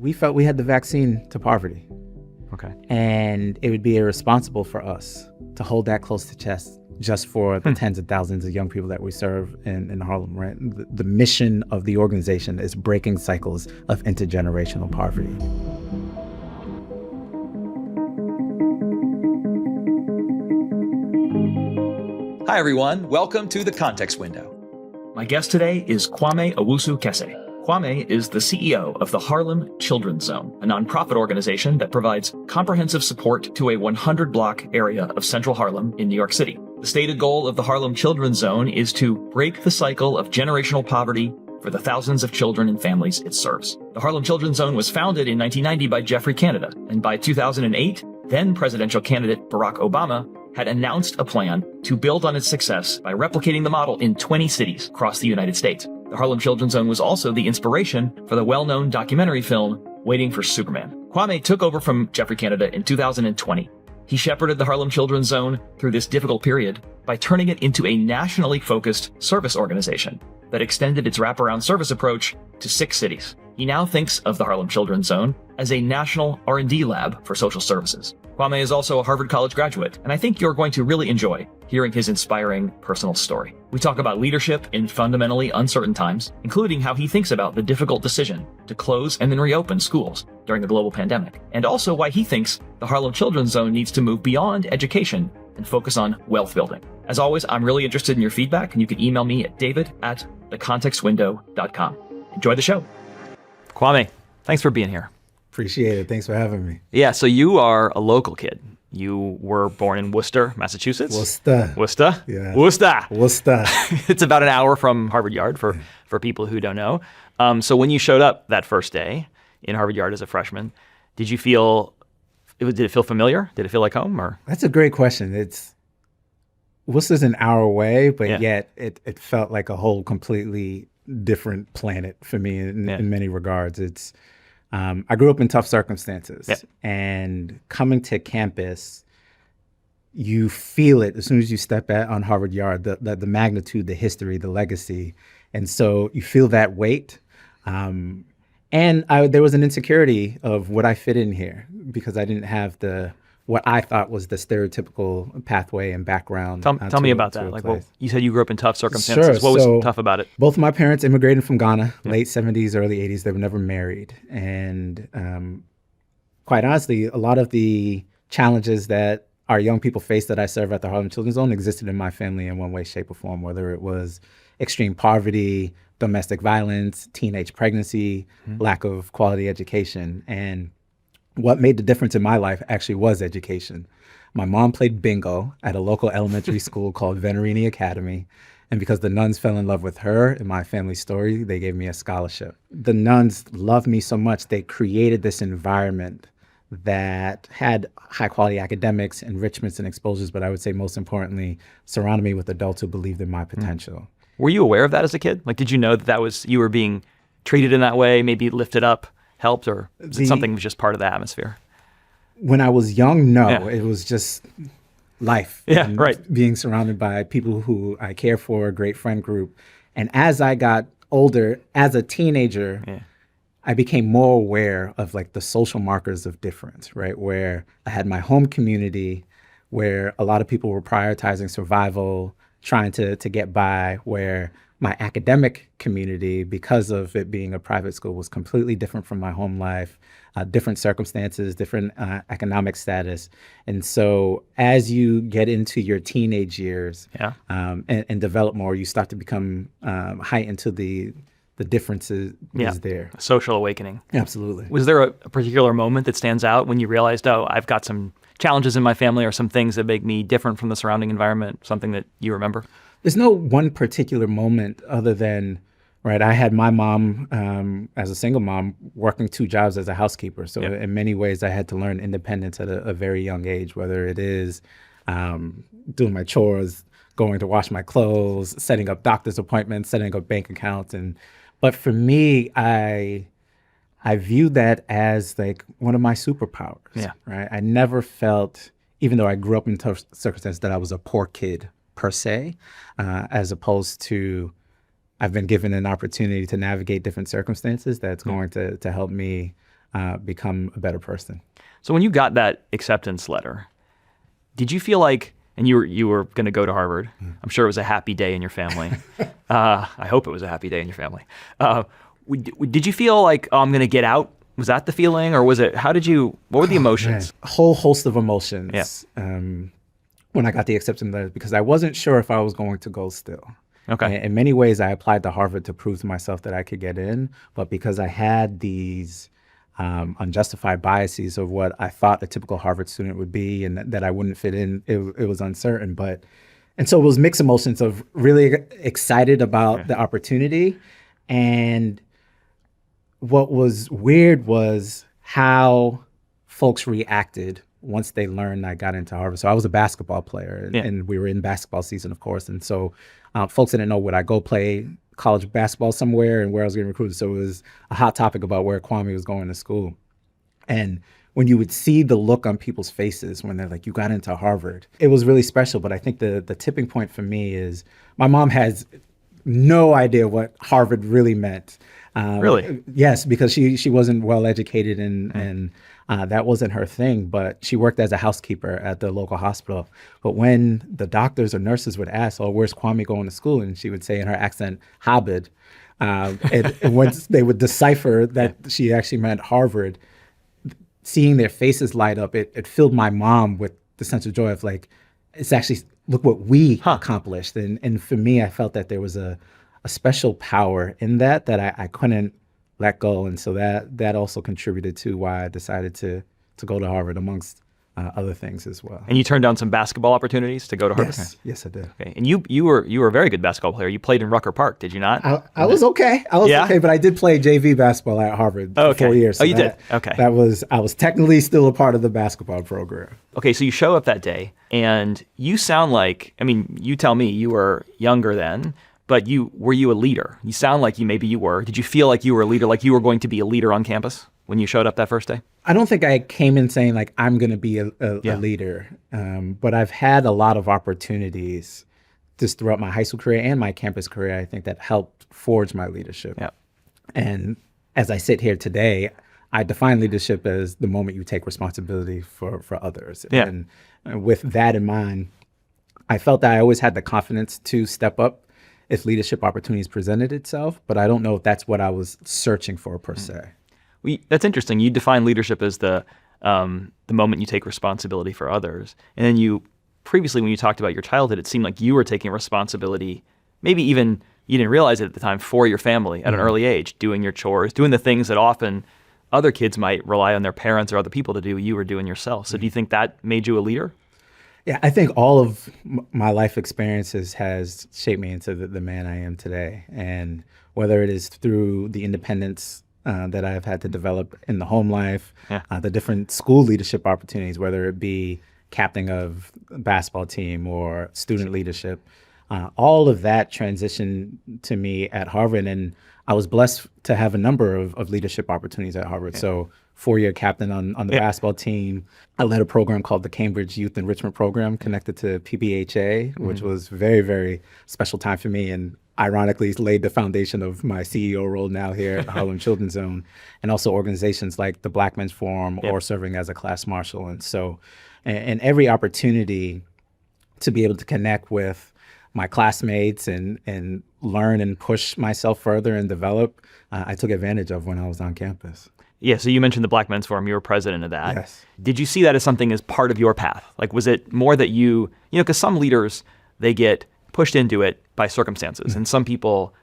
We felt we had the vaccine to poverty. Okay. And it would be irresponsible for us to hold that close to chest just for the tens of thousands of young people that we serve in Harlem, right? The mission of the organization is breaking cycles of intergenerational poverty. Hi, everyone. Welcome to The Context Window. My guest today is Kwame Owusu-Kesse. Kwame is the CEO of the Harlem Children's Zone, a nonprofit organization that provides comprehensive support to a 100-block area of central Harlem in New York City. The stated goal of the Harlem Children's Zone is to break the cycle of generational poverty for the thousands of children and families it serves. The Harlem Children's Zone was founded in 1990 by Geoffrey Canada, and by 2008, then presidential candidate Barack Obama had announced a plan to build on its success by replicating the model in 20 cities across the United States. The Harlem Children's Zone was also the inspiration for the well-known documentary film Waiting for Superman. Kwame took over from Geoffrey Canada in 2020. He shepherded the Harlem Children's Zone through this difficult period by turning it into a nationally focused service organization that extended its wraparound service approach to 6 cities. He now thinks of the Harlem Children's Zone as a national R&D lab for social services. Kwame is also a Harvard College graduate, and I think you're going to really enjoy hearing his inspiring personal story. We talk about leadership in fundamentally uncertain times, including how he thinks about the difficult decision to close and then reopen schools during the global pandemic, and also why he thinks the Harlem Children's Zone needs to move beyond education and focus on wealth building. As always, I'm really interested in your feedback, and you can email me at david@thecontextwindow.com. Enjoy the show. Kwame, thanks for being here. Appreciate it. Thanks for having me. Yeah, so you are a local kid. You were born in Worcester, Massachusetts. Worcester. Yeah. Worcester. It's about an hour from Harvard Yard for people who don't know. So when you showed up that first day in Harvard Yard as a freshman, did it feel familiar? Did it feel like home? Or That's a great question. Worcester's an hour away, but yet it felt like a whole completely different planet for me in many regards. I grew up in tough circumstances, and coming to campus, you feel it as soon as you step on Harvard Yard, the magnitude, the history, the legacy. And so you feel that weight. And there was an insecurity of would I fit in here, because I didn't have what I thought was the stereotypical pathway and background. Tell me about that. Like, well, you said you grew up in tough circumstances. Sure. What was tough about it? Both of my parents immigrated from Ghana, late 70s, early 80s. They were never married. And quite honestly, a lot of the challenges that our young people face that I serve at the Harlem Children's Zone existed in my family in one way, shape, or form, whether it was extreme poverty, domestic violence, teenage pregnancy, lack of quality education. And what made the difference in my life actually was education. My mom played bingo at a local elementary school called Venerini Academy. And because the nuns fell in love with her and my family story, they gave me a scholarship. The nuns loved me so much, they created this environment that had high quality academics, enrichments, and exposures, but I would say most importantly, surrounded me with adults who believed in my potential. Were you aware of that as a kid? Like, did you know that was you were being treated in that way, maybe lifted up, helped, or is it something was just part of the atmosphere? When I was young, no. It was just life. Yeah, right. Being surrounded by people who I care for, a great friend group. And as I got older, as a teenager, I became more aware of like the social markers of difference, right? Where I had my home community, where a lot of people were prioritizing survival, trying to get by, where my academic community, because of it being a private school, was completely different from my home life, different circumstances, different economic status. And so as you get into your teenage years and develop more, you start to become heightened to the differences there. A social awakening. Absolutely. Was there a particular moment that stands out when you realized, oh, I've got some challenges in my family or some things that make me different from the surrounding environment, something that you remember? There's no one particular moment other than, right, I had my mom, as a single mom, working 2 jobs as a housekeeper. So in many ways, I had to learn independence at a very young age, whether it is doing my chores, going to wash my clothes, setting up doctor's appointments, setting up bank accounts. But for me, I viewed that as like one of my superpowers, right? I never felt, even though I grew up in tough circumstances, that I was a poor kid per se, as opposed to I've been given an opportunity to navigate different circumstances that's going to help me become a better person. So when you got that acceptance letter, did you feel like, and you were going to go to Harvard, I'm sure it was a happy day in your family. I hope it was a happy day in your family. Did you feel like, oh, I'm going to get out? Was that the feeling, or was it, what were the emotions? A whole host of emotions. Yeah. When I got the acceptance letter, because I wasn't sure if I was going to go still. Okay. In many ways, I applied to Harvard to prove to myself that I could get in, but because I had these unjustified biases of what I thought a typical Harvard student would be, and that I wouldn't fit in, it was uncertain. And so it was mixed emotions of really excited about the opportunity, and what was weird was how folks reacted once they learned I got into Harvard. So I was a basketball player, and we were in basketball season, of course. And so folks didn't know, would I go play college basketball somewhere and where I was getting recruited. So it was a hot topic about where Kwame was going to school. And when you would see the look on people's faces when they're like, you got into Harvard, it was really special. But I think the tipping point for me is my mom has no idea what Harvard really meant. Really? Yes, because she wasn't well educated and that wasn't her thing, but she worked as a housekeeper at the local hospital. But when the doctors or nurses would ask, oh, where's Kwame going to school? And she would say in her accent, Harvard. And once they would decipher that she actually meant Harvard, seeing their faces light up, it filled my mom with the sense of joy of like, it's actually, look what we accomplished. And for me, I felt that there was a special power in that I couldn't let go. And so that also contributed to why I decided to go to Harvard, amongst other things as well. And you turned down some basketball opportunities to go to Harvard? Yes, I did. Okay. And you were a very good basketball player. You played in Rucker Park, did you not? I was okay. Okay, but I did play JV basketball at Harvard for 4 years. So you did? Okay. I was technically still a part of the basketball program. Okay, so you show up that day, and you sound like, I mean, you tell me you were younger then, but were you a leader? You sound like you were. Did you feel like you were a leader, like you were going to be a leader on campus when you showed up that first day? I don't think I came in saying like, I'm going to be a leader, but I've had a lot of opportunities just throughout my high school career and my campus career, I think, that helped forge my leadership. Yeah. And as I sit here today, I define leadership as the moment you take responsibility for others. Yeah. And with that in mind, I felt that I always had the confidence to step up if leadership opportunities presented itself, but I don't know if that's what I was searching for per se. That's interesting. You define leadership as the moment you take responsibility for others. And then you, previously when you talked about your childhood, it seemed like you were taking responsibility, maybe even you didn't realize it at the time, for your family at an early age, doing your chores, doing the things that often other kids might rely on their parents or other people to do, you were doing yourself. So do you think that made you a leader? Yeah, I think all of my life experiences has shaped me into the man I am today. And whether it is through the independence that I've had to develop in the home life, the different school leadership opportunities, whether it be captain of a basketball team or student leadership, all of that transitioned to me at Harvard. And I was blessed to have a number of leadership opportunities at Harvard. So 4-year captain on the basketball team. I led a program called the Cambridge Youth Enrichment Program, connected to PBHA, which was very, very special time for me. And ironically, laid the foundation of my CEO role now here at Harlem Children's Zone, and also organizations like the Black Men's Forum or serving as a class marshal. And so, and every opportunity to be able to connect with my classmates and learn and push myself further and develop, I took advantage of when I was on campus. Yeah, so you mentioned the Black Men's Forum. You were president of that. Yes. Did you see that as something as part of your path? Like, was it more that you know, because some leaders, they get pushed into it by circumstances, and some people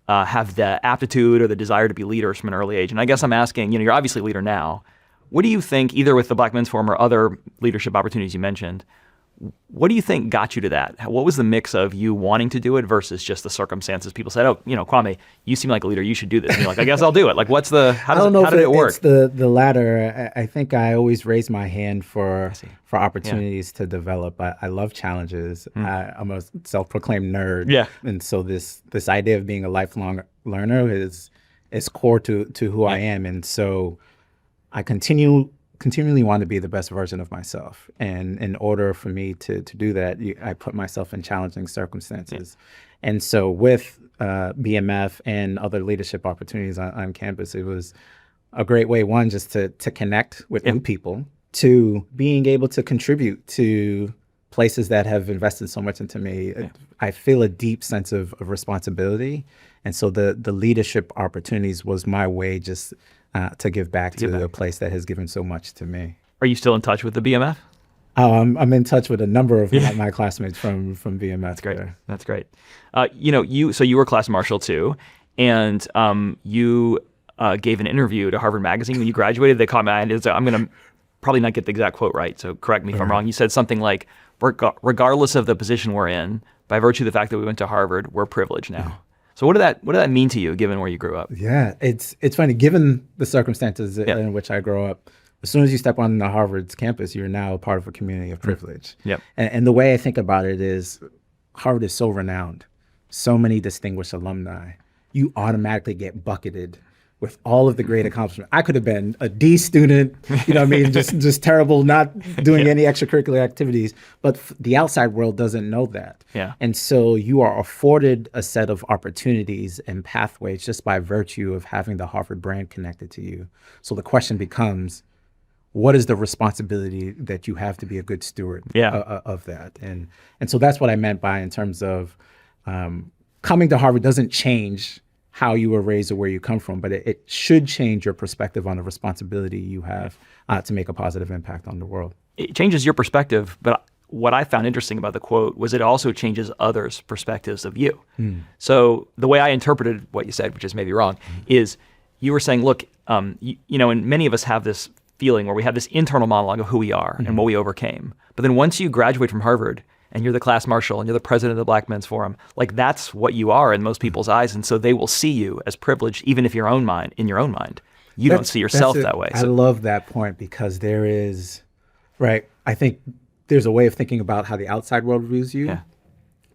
have the aptitude or the desire to be leaders from an early age. And I guess I'm asking, you know, you're obviously a leader now. What do you think, either with the Black Men's Forum or other leadership opportunities you mentioned, what do you think got you to that? What was the mix of you wanting to do it versus just the circumstances? People said, oh, you know, Kwame, you seem like a leader. You should do this. And you're like, I guess I'll do it. Like, how did it work? It's the latter. I think I always raise my hand for opportunities to develop. I love challenges. I'm a self-proclaimed nerd. Yeah. And so this idea of being a lifelong learner is core to who I am. And so I continually want to be the best version of myself. And in order for me to do that, I put myself in challenging circumstances. And so with BMF and other leadership opportunities on campus, it was a great way, one, just to connect with new people, two, being able to contribute to places that have invested so much into me. I feel a deep sense of responsibility. And so the leadership opportunities was my way just to give back to a place that has given so much to me. Are you still in touch with the BMF? I'm in touch with a number of my classmates from BMF. That's great. That's great. You were class marshal too, and you gave an interview to Harvard Magazine when you graduated. They caught my eye. I'm going to probably not get the exact quote right, so correct me if I'm wrong. You said something like, regardless of the position we're in, by virtue of the fact that we went to Harvard, we're privileged now. So what did that mean to you, given where you grew up? Yeah, it's funny, given the circumstances in which I grew up. As soon as you step on the Harvard's campus, you're now a part of a community of privilege. Yep. And the way I think about it is, Harvard is so renowned, so many distinguished alumni. You automatically get bucketed with all of the great accomplishments. I could have been a D student, just terrible, not doing any extracurricular activities. But the outside world doesn't know that. Yeah. And so you are afforded a set of opportunities and pathways just by virtue of having the Harvard brand connected to you. So the question becomes, what is the responsibility that you have to be a good steward of that? And so that's what I meant by, in terms of coming to Harvard doesn't change how you were raised or where you come from, but it should change your perspective on the responsibility you have to make a positive impact on the world. It changes your perspective, but what I found interesting about the quote was it also changes others' perspectives of you. So the way I interpreted what you said, which is maybe wrong, is you were saying, look, and many of us have this feeling where we have this internal monologue of who we are and what we overcame. But then once you graduate from Harvard and you're the class marshal and you're the president of the Black Men's Forum, like that's what you are in most people's eyes. And so they will see you as privileged, even if in your own mind, you don't see yourself that way. I love that point, because there is, I think there's a way of thinking about how the outside world views you. Yeah.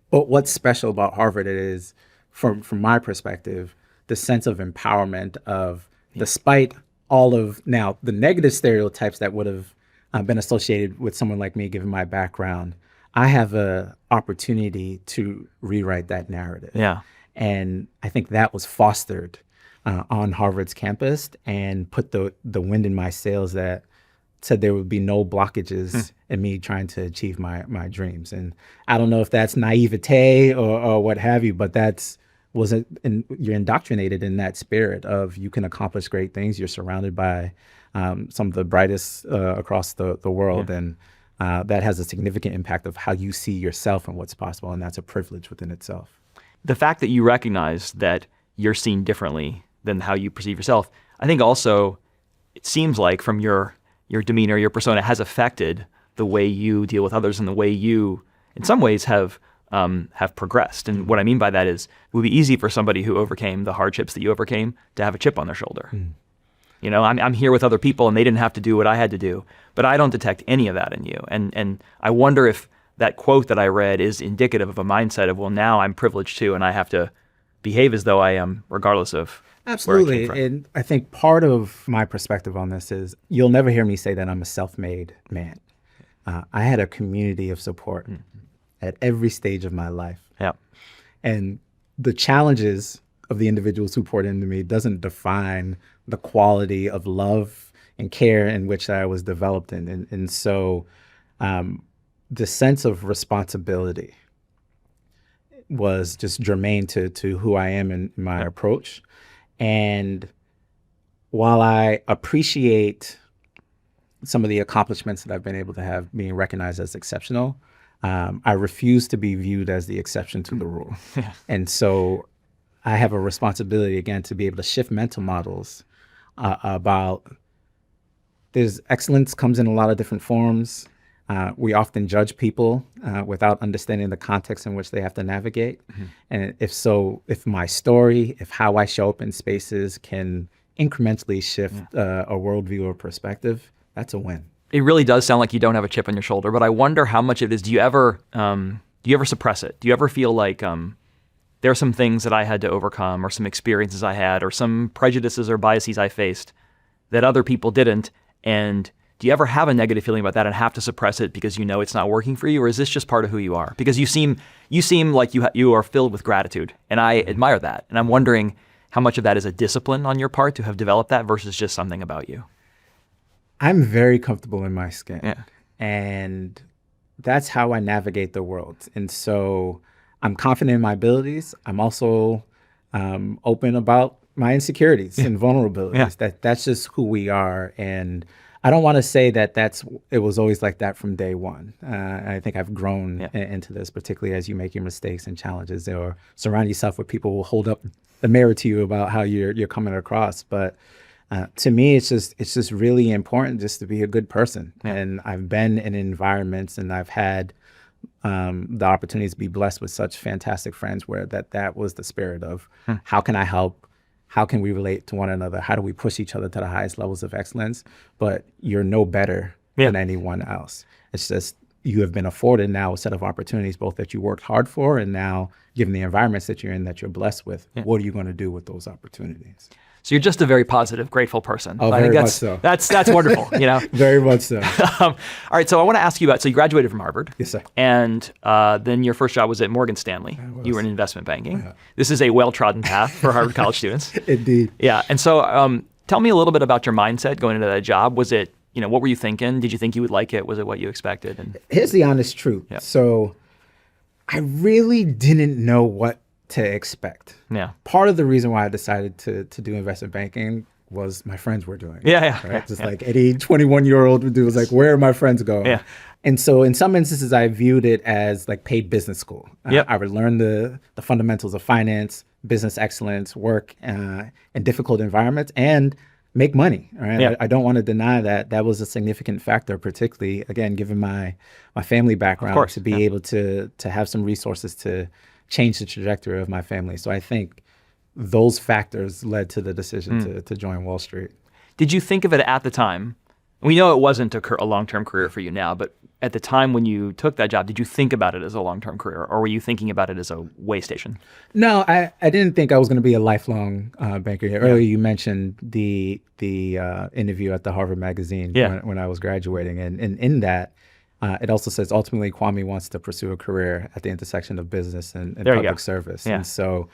But what's special about Harvard is, from my perspective, the sense of empowerment of, despite all of now the negative stereotypes that would have been associated with someone like me, given my background, I have an opportunity to rewrite that narrative. Yeah. And I think that was fostered on Harvard's campus and put the wind in my sails that said there would be no blockages in me trying to achieve my dreams. And I don't know if that's naivete or what have you, but you're indoctrinated in that spirit of you can accomplish great things. You're surrounded by some of the brightest across the world. Yeah. And that has a significant impact of how you see yourself and what's possible. And that's a privilege within itself. The fact that you recognize that you're seen differently than how you perceive yourself, I think also it seems like from your demeanor, your persona has affected the way you deal with others and the way you, in some ways, have progressed. And what I mean by that is, it would be easy for somebody who overcame the hardships that you overcame to have a chip on their shoulder. I'm here with other people and they didn't have to do what I had to do, but I don't detect any of that in you. And I wonder if that quote that I read is indicative of a mindset of, well, now I'm privileged too, and I have to behave as though I am, regardless of Absolutely. where I came from. And I think part of my perspective on this is, you'll never hear me say that I'm a self-made man. I had a community of support at every stage of my life. Yeah. And the challenges of the individuals who poured into me doesn't define the quality of love and care in which I was developed in. And so the sense of responsibility was just germane to who I am in my approach. And while I appreciate some of the accomplishments that I've been able to have being recognized as exceptional, I refuse to be viewed as the exception to the rule. And so I have a responsibility, again, to be able to shift mental models about there's excellence comes in a lot of different forms. We often judge people without understanding the context in which they have to navigate. And if my story, if how I show up in spaces can incrementally shift a worldview or perspective, that's a win. It really does sound like you don't have a chip on your shoulder, but I wonder how much it is. Do you ever suppress it? Do you ever feel like there are some things that I had to overcome, or some experiences I had, or some prejudices or biases I faced that other people didn't? And do you ever have a negative feeling about that and have to suppress it because you know it's not working for you, or is this just part of who you are? Because you seem like you are filled with gratitude, and I admire that. And I'm wondering, how much of that is a discipline on your part to have developed that versus just something about you? I'm very comfortable in my skin. Yeah. And that's how I navigate the world. And so I'm confident in my abilities. I'm also open about my insecurities and vulnerabilities. That's just who we are. And I don't want to say that it was always like that from day one. I think I've grown into this, particularly as you make your mistakes and challenges, or surround yourself with people who will hold up the mirror to you about how you're coming across. But to me, it's just really important just to be a good person. And I've been in environments and I've had the opportunity to be blessed with such fantastic friends where that was the spirit of how can I help? How can we relate to one another? How do we push each other to the highest levels of excellence? But you're no better than anyone else. It's just you have been afforded now a set of opportunities, both that you worked hard for and now, given the environments that you're in, that you're blessed with, what are you going to do with those opportunities? So you're just a very positive, grateful person. Oh, I very think much so. That's wonderful, you know? Very much so. All right, so I want to ask you about, so you graduated from Harvard. Yes, sir. And then your first job was at Morgan Stanley. You were in investment banking. This is a well-trodden path for Harvard college students. Indeed. Yeah, and so tell me a little bit about your mindset going into that job. Was it, what were you thinking? Did you think you would like it? Was it what you expected? And here's the honest truth. So I really didn't know what to expect. Yeah. Part of the reason why I decided to do investment banking was my friends were doing it. Right? Just like any 21-year-old would do, was like, where are my friends going? Yeah. And so in some instances, I viewed it as like paid business school. I would learn the fundamentals of finance, business excellence, work in difficult environments, and make money. Right? Yeah. I don't want to deny that was a significant factor, particularly, again, given my family background, to be able to have some resources to change the trajectory of my family. So I think those factors led to the decision to join Wall Street. Did you think of it at the time? We know it wasn't a long-term career for you now, but at the time when you took that job, did you think about it as a long-term career, or were you thinking about it as a way station? No, I didn't think I was going to be a lifelong banker. Earlier, you mentioned the interview at the Harvard magazine when I was graduating, and in that, it also says ultimately Kwame wants to pursue a career at the intersection of business and public service. And so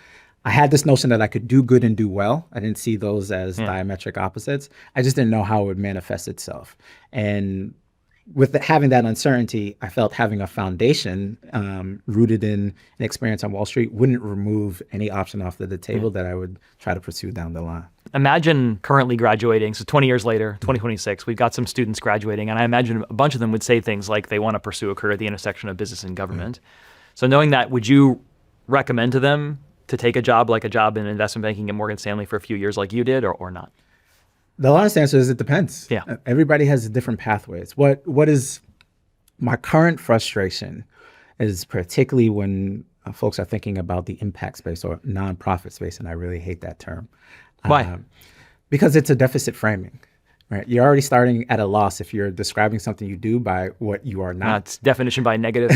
I had this notion that I could do good and do well. I didn't see those as diametric opposites. I just didn't know how it would manifest itself. And with having that uncertainty, I felt having a foundation rooted in an experience on Wall Street wouldn't remove any option off the table that I would try to pursue down the line. Imagine currently graduating, so 20 years later, 2026, we've got some students graduating, and I imagine a bunch of them would say things like they want to pursue a career at the intersection of business and government. So knowing that, would you recommend to them to take a job in investment banking at Morgan Stanley for a few years like you did, or not? The honest answer is it depends. Yeah. Everybody has different pathways. What is my current frustration is particularly when folks are thinking about the impact space or nonprofit space, and I really hate that term. Why? Because it's a deficit framing. Right, you're already starting at a loss if you're describing something you do by what you are not. It's definition by negative.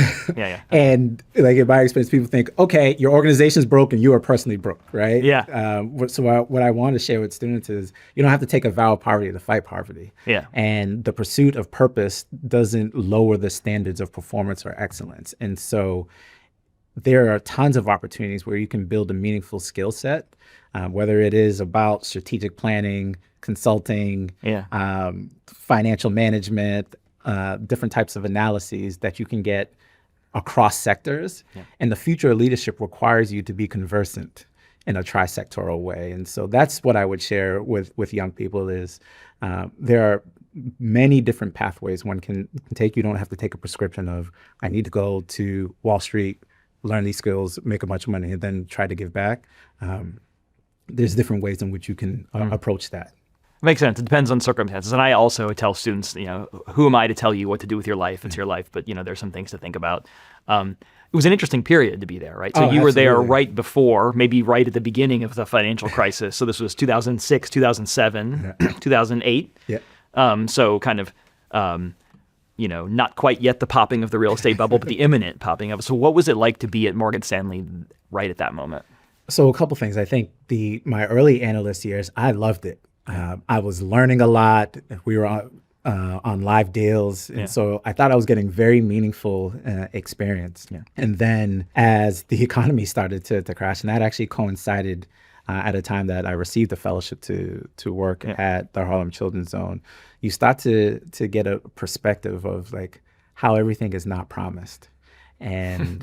And like in my experience, people think, okay, your organization's broken, you are personally broke, right? Yeah. So what I want to share with students is you don't have to take a vow of poverty to fight poverty. Yeah. And the pursuit of purpose doesn't lower the standards of performance or excellence. And so there are tons of opportunities where you can build a meaningful skill set, whether it is about strategic planning, consulting, financial management, different types of analyses that you can get across sectors. And the future of leadership requires you to be conversant in a trisectoral way. And so that's what I would share with young people is there are many different pathways one can take. You don't have to take a prescription of, I need to go to Wall Street, learn these skills, make a bunch of money, and then try to give back. There's different ways in which you can approach that. Makes sense. It depends on circumstances. And I also tell students, who am I to tell you what to do with your life? It's your life, but there's some things to think about. It was an interesting period to be there, right? So you were there right before, maybe right at the beginning of the financial crisis. So this was 2006, 2007, 2008. Yeah. So kind of, not quite yet the popping of the real estate bubble, but the imminent popping of it. So what was it like to be at Morgan Stanley right at that moment? So a couple things. I think my early analyst years, I loved it. I was learning a lot. We were on live deals. And so I thought I was getting very meaningful experience. And then as the economy started to crash, and that actually coincided at a time that I received the fellowship to work at the Harlem Children's Zone, you start to get a perspective of like how everything is not promised. And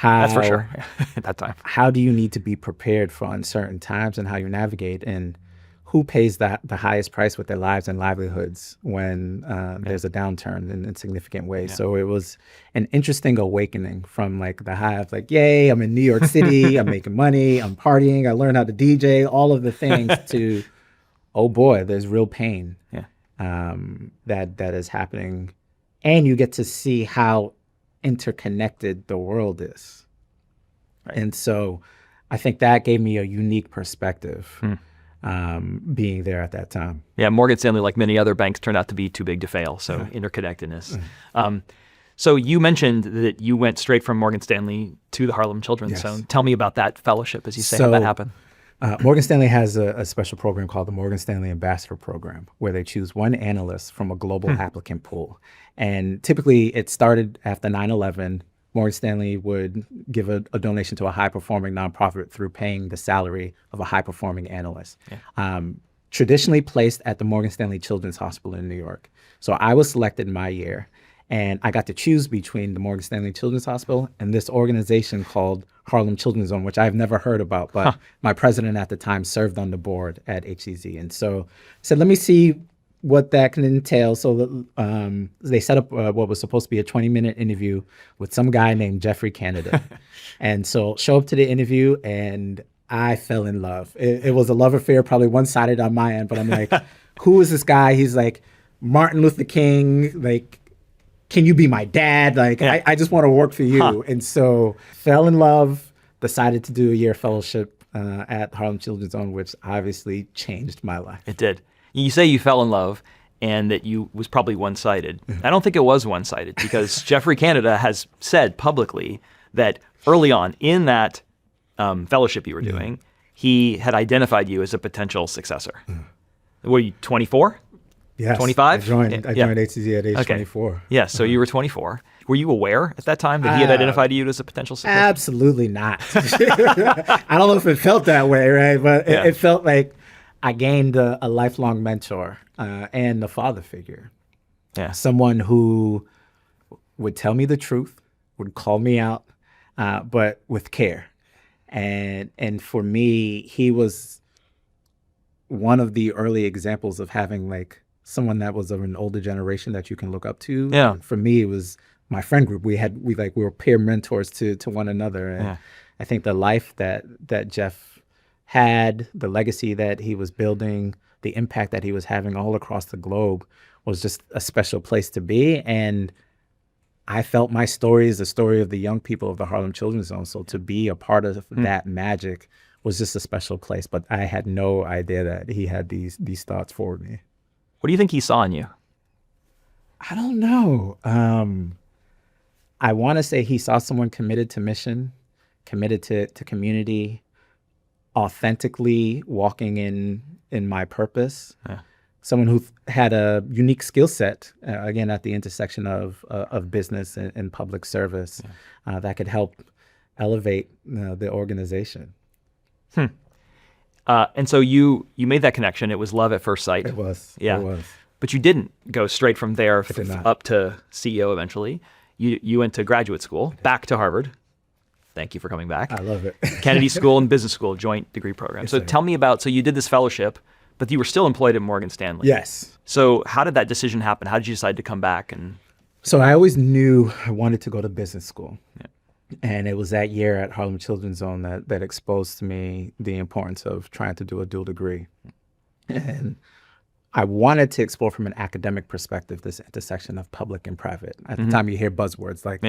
that's for sure. At that time, how do you need to be prepared for uncertain times and how you navigate, and who pays the highest price with their lives and livelihoods when there's a downturn in significant ways. So it was an interesting awakening from like the high of like, yay, I'm in New York City, I'm making money, I'm partying, I learned how to DJ, all of the things to, oh boy, there's real pain that is happening. And you get to see how interconnected the world is. Right. And so I think that gave me a unique perspective being there at that time. Yeah, Morgan Stanley, like many other banks, turned out to be too big to fail. So interconnectedness. So you mentioned that you went straight from Morgan Stanley to the Harlem Children's Zone. Tell me about that fellowship, as you say, how that happened. Morgan Stanley has a special program called the Morgan Stanley Ambassador Program, where they choose one analyst from a global applicant pool. And typically it started after 9/11. Morgan Stanley would give a donation to a high-performing nonprofit through paying the salary of a high-performing analyst. Traditionally placed at the Morgan Stanley Children's Hospital in New York. So I was selected in my year, and I got to choose between the Morgan Stanley Children's Hospital and this organization called Harlem Children's Zone, which I've never heard about, but my president at the time served on the board at HCZ. And so I said, let me see what that can entail. So they set up what was supposed to be a 20-minute interview with some guy named Geoffrey Canada. And so show up to the interview, and I fell in love. It was a love affair, probably one-sided on my end, but I'm like, who is this guy? He's like Martin Luther King, like, can you be my dad? Like, I just want to work for you. And so fell in love, decided to do a year fellowship at Harlem Children's Zone, which obviously changed my life. It did. You say you fell in love and that you was probably one-sided. I don't think it was one-sided, because Geoffrey Canada has said publicly that early on in that fellowship you were doing, he had identified you as a potential successor. Were you 24? Yes. 25? I joined HCZ at age 24. Yeah, so you were 24. Were you aware at that time that he had identified you as a potential successor? Absolutely not. I don't know if it felt that way, right? But it felt like I gained a lifelong mentor and a father figure. Yeah. Someone who would tell me the truth, would call me out, but with care. And for me, he was one of the early examples of having like someone that was of an older generation that you can look up to. Yeah. And for me, it was my friend group. We were peer mentors to one another. And I think the life that Jeff had, the legacy that he was building, the impact that he was having all across the globe was just a special place to be. And I felt my story is the story of the young people of the Harlem Children's Zone. So to be a part of that magic was just a special place. But I had no idea that he had these thoughts for me. What do you think he saw in you? I don't know. I want to say he saw someone committed to mission, committed to community, authentically walking in my purpose. Yeah. Someone who had a unique skill set, again, at the intersection of business and public service that could help elevate the organization. And so you made that connection. It was love at first sight. It was. Yeah. It was. But you didn't go straight from there up to CEO eventually. You went to graduate school, back to Harvard. Thank you for coming back. I love it. Kennedy School and Business School, joint degree program. Yes, so tell me about, so you did this fellowship, but you were still employed at Morgan Stanley. Yes. So how did that decision happen? How did you decide to come back? So I always knew I wanted to go to business school. Yeah. And it was that year at Harlem Children's Zone that exposed to me the importance of trying to do a dual degree. And I wanted to explore from an academic perspective this intersection of public and private. At the time, you hear buzzwords like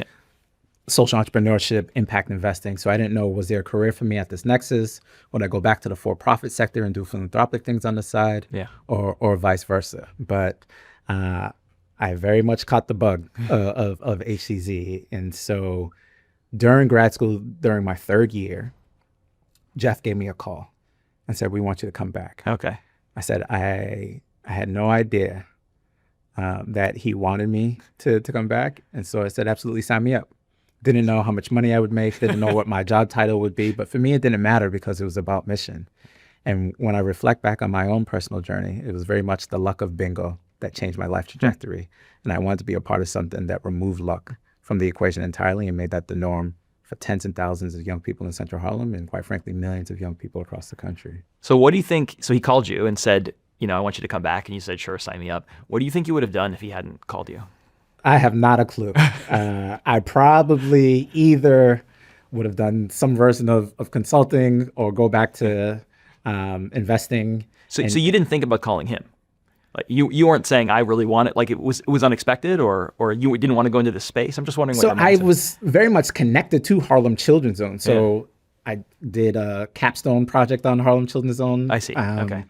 social entrepreneurship, impact investing. So I didn't know, was there a career for me at this nexus? Would I go back to the for-profit sector and do philanthropic things on the side? Or vice versa? But I very much caught the bug of HCZ. And so during grad school, during my third year, Jeff gave me a call and said, we want you to come back. Okay. I said, I had no idea that he wanted me to come back. And so I said, absolutely, sign me up. didn't know how much money I would make, didn't know what my job title would be. But for me, it didn't matter because it was about mission. And when I reflect back on my own personal journey, it was very much the luck of bingo that changed my life trajectory. And I wanted to be a part of something that removed luck from the equation entirely and made that the norm for tens and thousands of young people in Central Harlem and, quite frankly, millions of young people across the country. So what do you think? So he called you and said, I want you to come back. And you said, sure, sign me up. What do you think you would have done if he hadn't called you? I have not a clue. I probably either would have done some version of consulting or go back to investing. So you didn't think about calling him? Like you weren't saying I really want it. Like it was unexpected, or you didn't want to go into this space. I'm just wondering. So I was very much connected to Harlem Children's Zone. So I did a capstone project on Harlem Children's Zone. I see. Okay.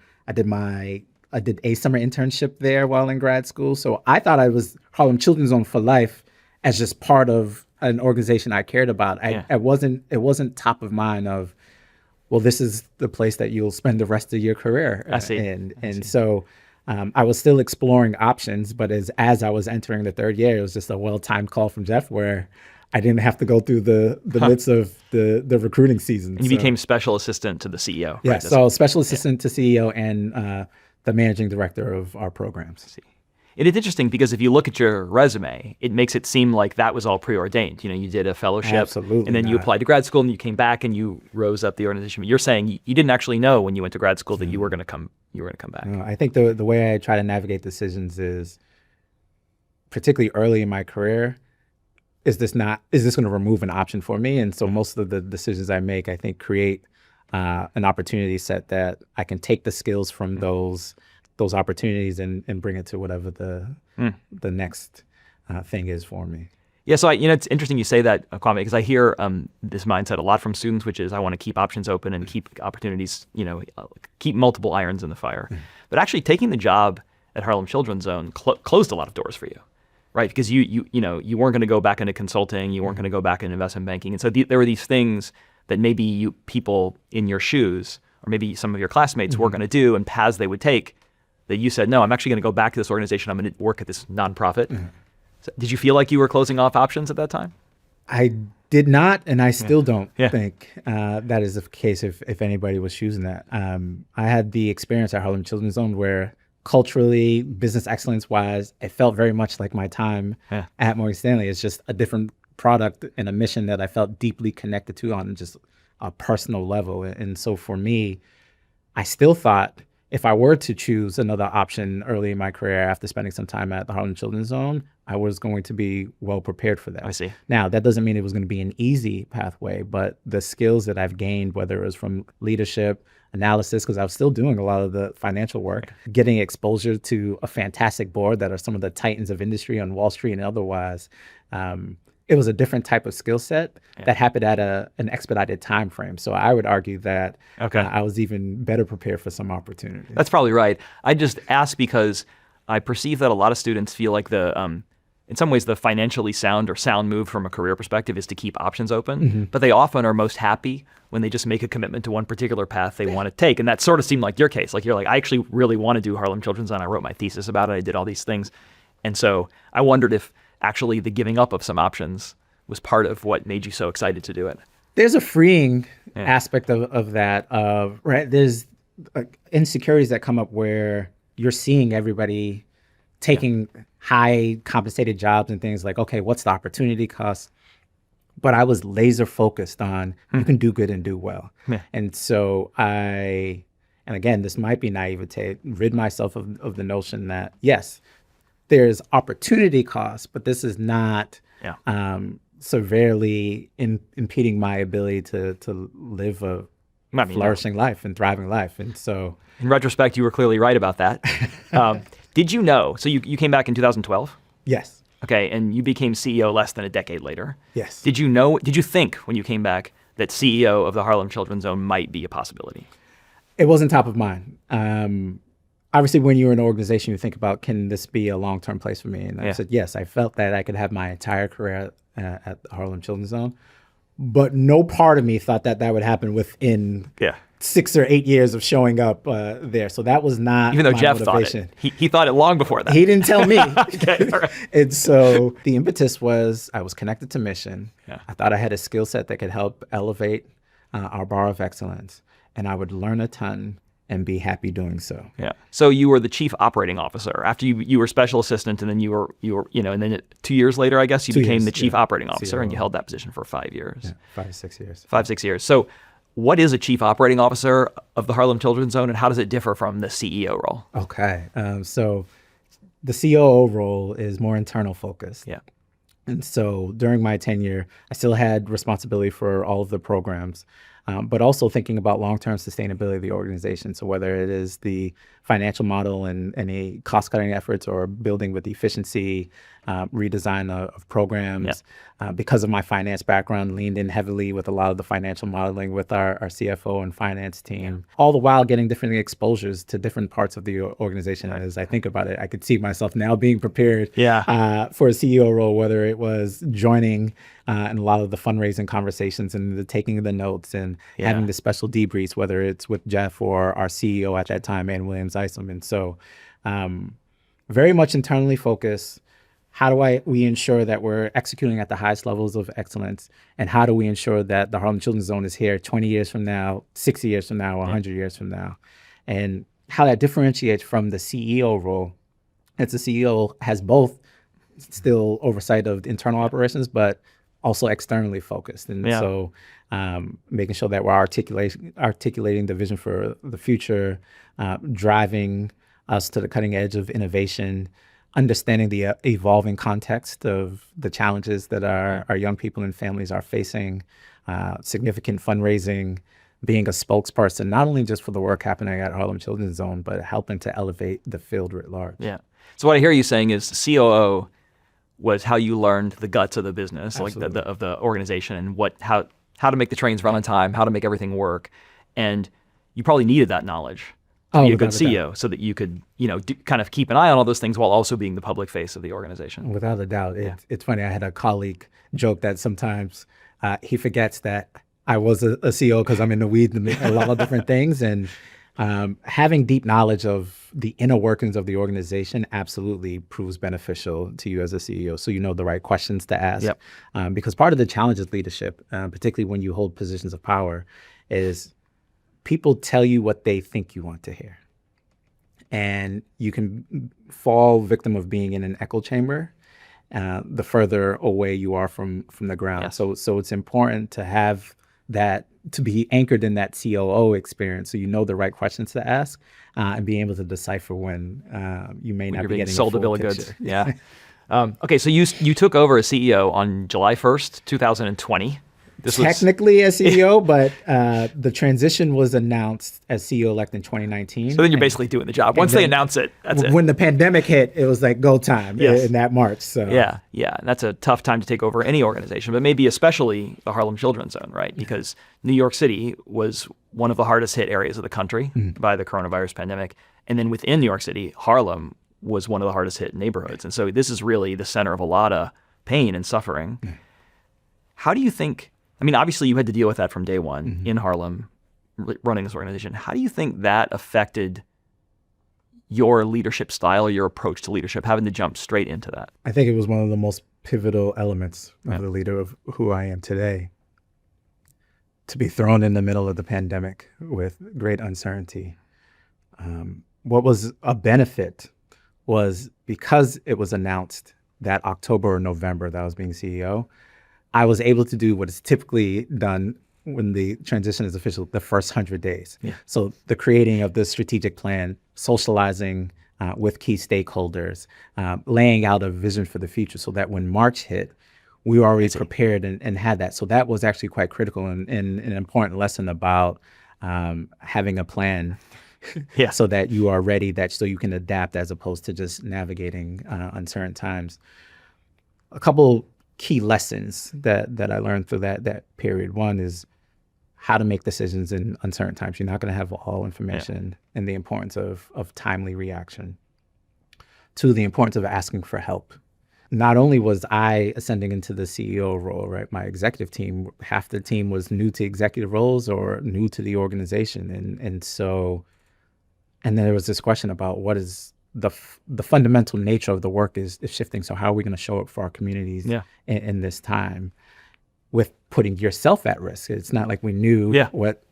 I did a summer internship there while in grad school. So I thought I was Harlem Children's Zone for life as just part of an organization I cared about. It wasn't top of mind of, well, this is the place that you'll spend the rest of your career. I see. So I was still exploring options, but as I was entering the third year, it was just a well-timed call from Jeff where I didn't have to go through the midst of the recruiting season. And you became special assistant to the CEO. Yeah, right? so special assistant to CEO and the managing director of our programs. I see. And it's interesting because if you look at your resume, it makes it seem like that was all preordained. You did a fellowship. Absolutely and then you applied to grad school and you came back and you rose up the organization. But you're saying you didn't actually know when you went to grad school that you were going to come back. No, I think the way I try to navigate decisions is, particularly early in my career, is this going to remove an option for me? And so most of the decisions I make, I think, create an opportunity set that I can take the skills from those opportunities and bring it to whatever the next thing is for me. Yeah, so it's interesting you say that, Kwame, because I hear this mindset a lot from students, which is I want to keep options open and keep opportunities, keep multiple irons in the fire. But actually taking the job at Harlem Children's Zone closed a lot of doors for you, right? Because you weren't going to go back into consulting, you weren't going to go back into investment banking, and so there were these things that maybe people in your shoes or maybe some of your classmates were going to do and paths they would take that you said, no, I'm actually going to go back to this organization. I'm going to work at this nonprofit. So did you feel like you were closing off options at that time? I did not, and I still don't think that is the case if anybody was choosing that. I had the experience at Harlem Children's Zone where culturally, business excellence-wise, it felt very much like my time at Morgan Stanley. It's just a different product and a mission that I felt deeply connected to on just a personal level. And so for me, I still thought if I were to choose another option early in my career after spending some time at the Harlem Children's Zone, I was going to be well prepared for that. I see. Now, that doesn't mean it was going to be an easy pathway, but the skills that I've gained, whether it was from leadership, analysis, because I was still doing a lot of the financial work, getting exposure to a fantastic board that are some of the titans of industry on Wall Street and otherwise, it was a different type of skill set that happened at an expedited time frame. So I would argue that I was even better prepared for some opportunities. That's probably right. I just ask because I perceive that a lot of students feel like in some ways, the financially sound or sound move from a career perspective is to keep options open, but they often are most happy when they just make a commitment to one particular path they want to take. And that sort of seemed like your case. Like you're like, I actually really want to do Harlem Children's Zone. I wrote my thesis about it. I did all these things. And so I wondered if actually the giving up of some options was part of what made you so excited to do it. There's a freeing aspect of that. Right? There's insecurities that come up where you're seeing everybody taking high compensated jobs and things like, okay, what's the opportunity cost? But I was laser focused on you can do good and do well. And so and again, this might be naivete, rid myself of the notion that, yes, there's opportunity cost, but this is not severely impeding my ability to live a flourishing life and thriving life. And so in retrospect, you were clearly right about that. Did you know, so you came back in 2012? Yes. Okay, and you became CEO less than a decade later. Yes. Did you think when you came back that CEO of the Harlem Children's Zone might be a possibility? It wasn't top of mind. Obviously, when you're in an organization, you think about, can this be a long-term place for me? And I said, yes, I felt that I could have my entire career at the Harlem Children's Zone. But no part of me thought that would happen within 6 or 8 years of showing up there. So that was not Even though my Jeff motivation. thought it. He thought it long before that. He didn't tell me. Okay, all right. And so the impetus was I was connected to mission. Yeah. I thought I had a skill set that could help elevate our bar of excellence, and I would learn a ton and be happy doing so. Yeah. So you were the chief operating officer after you were special assistant, and then you were and then 2 years later, I guess, you 2 became years, the chief yeah. operating officer, and you COO. held that position for 5 years. Yeah, 5 6 years. 5-6 years. So what is a chief operating officer of the Harlem Children's Zone, and how does it differ from the CEO role? Okay. So the COO role is more internal focused. Yeah. And so during my tenure, I still had responsibility for all of the programs, but also thinking about long-term sustainability of the organization. So whether it is the financial model and any cost-cutting efforts or building with efficiency, redesign of programs. Because of my finance background, leaned in heavily with a lot of the financial modeling with our CFO and finance team, all the while getting different exposures to different parts of the organization. As I think about it, I could see myself now being prepared for a CEO role, whether it was joining in a lot of the fundraising conversations and the taking of the notes and having the special debriefs, whether it's with Jeff or our CEO at that time, Ann Williams Isom. And so very much internally focused. How do we ensure that we're executing at the highest levels of excellence? And how do we ensure that the Harlem Children's Zone is here 20 years from now, 60 years from now, 100 years from now? And how that differentiates from the CEO role. As the CEO has both still oversight of internal operations, but also externally focused. And so making sure that we're articulating the vision for the future, driving us to the cutting edge of innovation, understanding the evolving context of the challenges that our young people and families are facing, significant fundraising, being a spokesperson, not only just for the work happening at Harlem Children's Zone, but helping to elevate the field writ large. Yeah. So what I hear you saying is COO was how you learned the guts of the business, Absolutely. like of the organization, and how to make the trains run on time, how to make everything work. And you probably needed that knowledge to be a good without a CEO so that you could, kind of keep an eye on all those things while also being the public face of the organization. Without a doubt. It's funny. I had a colleague joke that sometimes he forgets that I was a CEO because I'm in the weeds in a lot of different things. And having deep knowledge of the inner workings of the organization absolutely proves beneficial to you as a CEO. So you know the right questions to ask. Because part of the challenge of leadership, particularly when you hold positions of power, is people tell you what they think you want to hear. And you can fall victim of being in an echo chamber the further away you are from the ground. Yes. So it's important to have that, to be anchored in that COO experience so you know the right questions to ask and be able to decipher when you may not You're be being getting sold a a bill full of picture. goods. Yeah. Okay, so you took over as CEO on July 1st, 2020. This was Technically as CEO, but the transition was announced as CEO-elect in 2019. so then you're basically doing the job. Once they announce it, that's it. When the pandemic hit, it was like go time in that March. So Yeah. And that's a tough time to take over any organization, but maybe especially the Harlem Children's Zone, right? Because New York City was one of the hardest hit areas of the country by the coronavirus pandemic. And then within New York City, Harlem was one of the hardest hit neighborhoods. And so this is really the center of a lot of pain and suffering. How do you think, obviously you had to deal with that from day one in Harlem, running this organization. How do you think that affected your leadership style or your approach to leadership, having to jump straight into that? I think it was one of the most pivotal elements of the leader of who I am today. To be thrown in the middle of the pandemic with great uncertainty. What was a benefit was because it was announced that October or November that I was being CEO, I was able to do what is typically done when the transition is official, the first 100 days. So the creating of the strategic plan, socializing with key stakeholders, laying out a vision for the future so that when March hit, we were already prepared and had that. So that was actually quite critical and an important lesson about having a plan so that you are ready, so you can adapt as opposed to just navigating uncertain times. A couple key lessons that I learned through that period. One is how to make decisions in uncertain times. You're not going to have all information, and the importance of timely reaction. Two, the importance of asking for help. not only was I ascending into the CEO role, right? My executive team, half the team was new to executive roles or new to the organization. And then there was this question about what is the fundamental nature of the work is shifting. So how are we going to show up for our communities in this time with putting yourself at risk? It's not like we knew what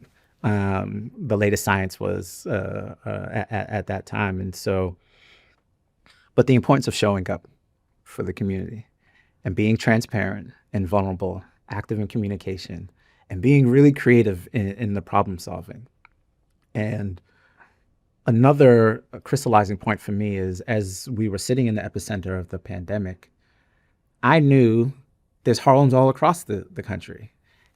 the latest science was at that time. And so, but the importance of showing up for the community and being transparent and vulnerable, active in communication, and being really creative in the problem solving. And another crystallizing point for me is, as we were sitting in the epicenter of the pandemic, I knew there's Harlems all across the country.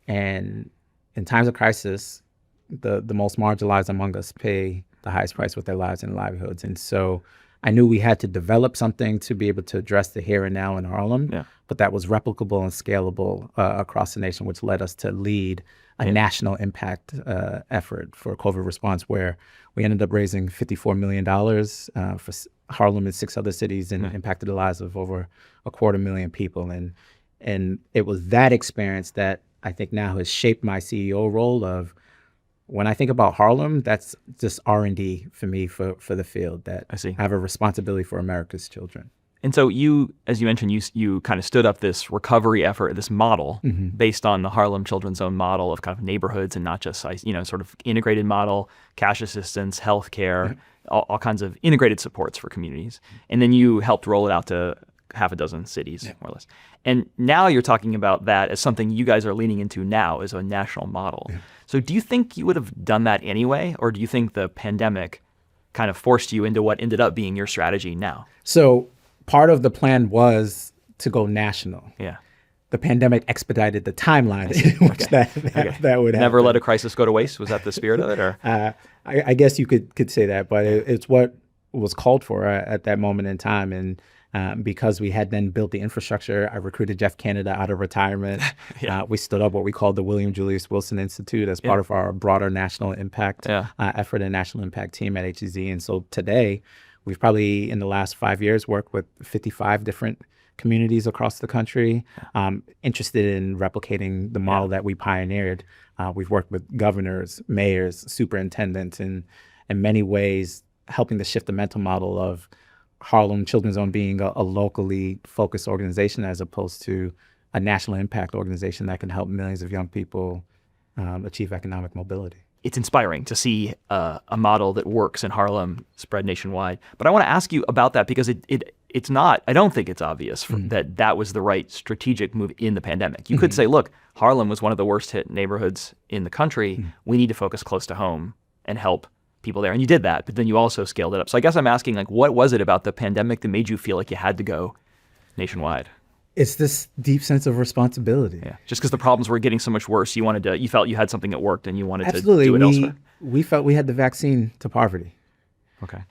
And in times of crisis, the most marginalized among us pay the highest price with their lives and livelihoods. And so I knew we had to develop something to be able to address the here and now in Harlem, but that was replicable and scalable across the nation, which led us to lead a national impact effort for COVID response, where we ended up raising $54 million for Harlem and 6 other cities, and impacted the lives of over 250,000 people. And it was that experience that I think now has shaped my CEO role of, when I think about Harlem, that's just R&D for me for the field, that I have a responsibility for America's children. And so you, as you mentioned, you kind of stood up this recovery effort, this model based on the Harlem Children's Zone model of kind of neighborhoods, and not just, sort of integrated model, cash assistance, healthcare, all kinds of integrated supports for communities. And then you helped roll it out to half a dozen cities, more or less. And now you're talking about that as something you guys are leaning into now as a national model. So do you think you would have done that anyway, or do you think the pandemic kind of forced you into what ended up being your strategy now? So part of the plan was to go national. The pandemic expedited the timeline in which that would happen. Never let a crisis go to waste? Was that the spirit of it? Or I guess you could say that, but it's what was called for at that moment in time. And because we had then built the infrastructure, I recruited Geoffrey Canada out of retirement. We stood up what we called the William Julius Wilson Institute as part of our broader national impact effort and national impact team at HCZ. And so today, we've probably in the last 5 years worked with 55 different communities across the country, interested in replicating the model that we pioneered. We've worked with governors, mayors, superintendents, and in many ways helping to shift the mental model of Harlem Children's Zone being a locally focused organization as opposed to a national impact organization that can help millions of young people achieve economic mobility. It's inspiring to see a model that works in Harlem spread nationwide. But I want to ask you about that, because it's not, I don't think it's obvious that was the right strategic move in the pandemic. You could say, look, Harlem was one of the worst hit neighborhoods in the country. We need to focus close to home and help people there. And you did that, but then you also scaled it up. So I guess I'm asking, like, what was it about the pandemic that made you feel like you had to go nationwide? It's this deep sense of responsibility. Just because the problems were getting so much worse, you felt you had something that worked and you wanted to do it elsewhere? We felt we had the vaccine to poverty.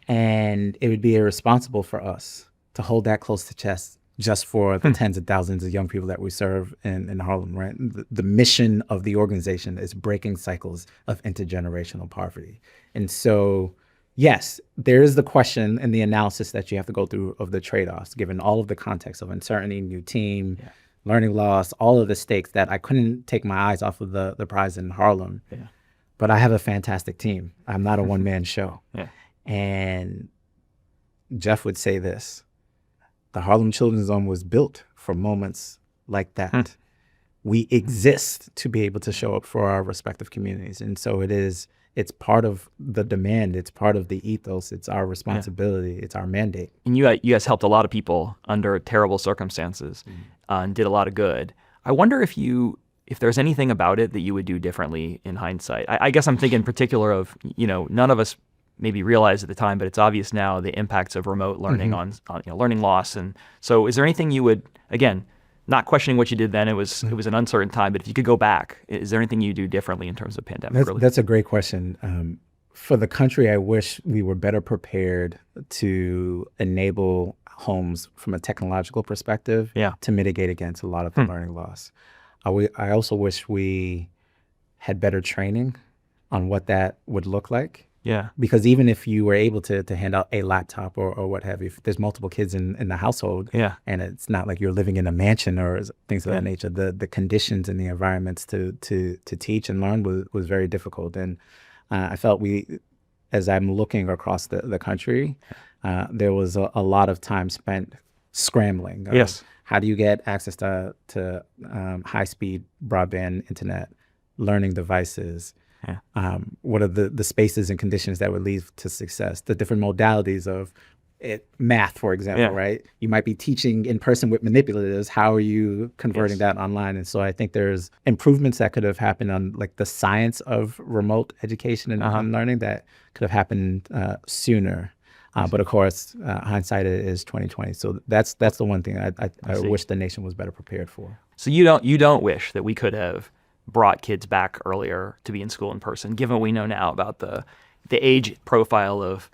And it would be irresponsible for us to hold that close to chest just for the tens of thousands of young people that we serve in Harlem, right? The mission of the organization is breaking cycles of intergenerational poverty. And so, yes, there is the question and the analysis that you have to go through of the trade-offs, given all of the context of uncertainty, new team, learning loss, all of the stakes that I couldn't take my eyes off of the prize in Harlem. But I have a fantastic team. I'm not a one-man show. And Jeff would say this: the Harlem Children's Zone was built for moments like that. We exist to be able to show up for our respective communities. And so it's part of the demand. It's part of the ethos. It's our responsibility. It's our mandate. And you guys helped a lot of people under terrible circumstances and did a lot of good. I wonder if there's anything about it that you would do differently in hindsight. I guess I'm thinking in particular of, none of us maybe realized at the time, but it's obvious now, the impacts of remote learning on learning loss. And so is there anything you would, again, not questioning what you did then, it was an uncertain time, but if you could go back, is there anything you do differently in terms of pandemic relief? That's a great question. For the country, I wish we were better prepared to enable homes from a technological perspective to mitigate against a lot of the learning loss. I also wish we had better training on what that would look like Yeah. Because even if you were able to hand out a laptop or what have you, if there's multiple kids in the household, Yeah. and it's not like you're living in a mansion or things of Yeah. that nature, the conditions and the environments to teach and learn was very difficult. And I felt as I'm looking across the country, there was a lot of time spent scrambling. Yes. How do you get access to high-speed broadband internet, learning devices? Yeah. What are the spaces and conditions that would lead to success? The different modalities of math, for example, Yeah. right? You might be teaching in person with manipulatives. How are you converting Yes. that online? And so I think there's improvements that could have happened on like the science of remote education and learning that could have happened sooner. But of course, hindsight is 2020. So that's the one thing I wish the nation was better prepared for. So you don't wish that we could have brought kids back earlier to be in school in person, given what we know now about the age profile of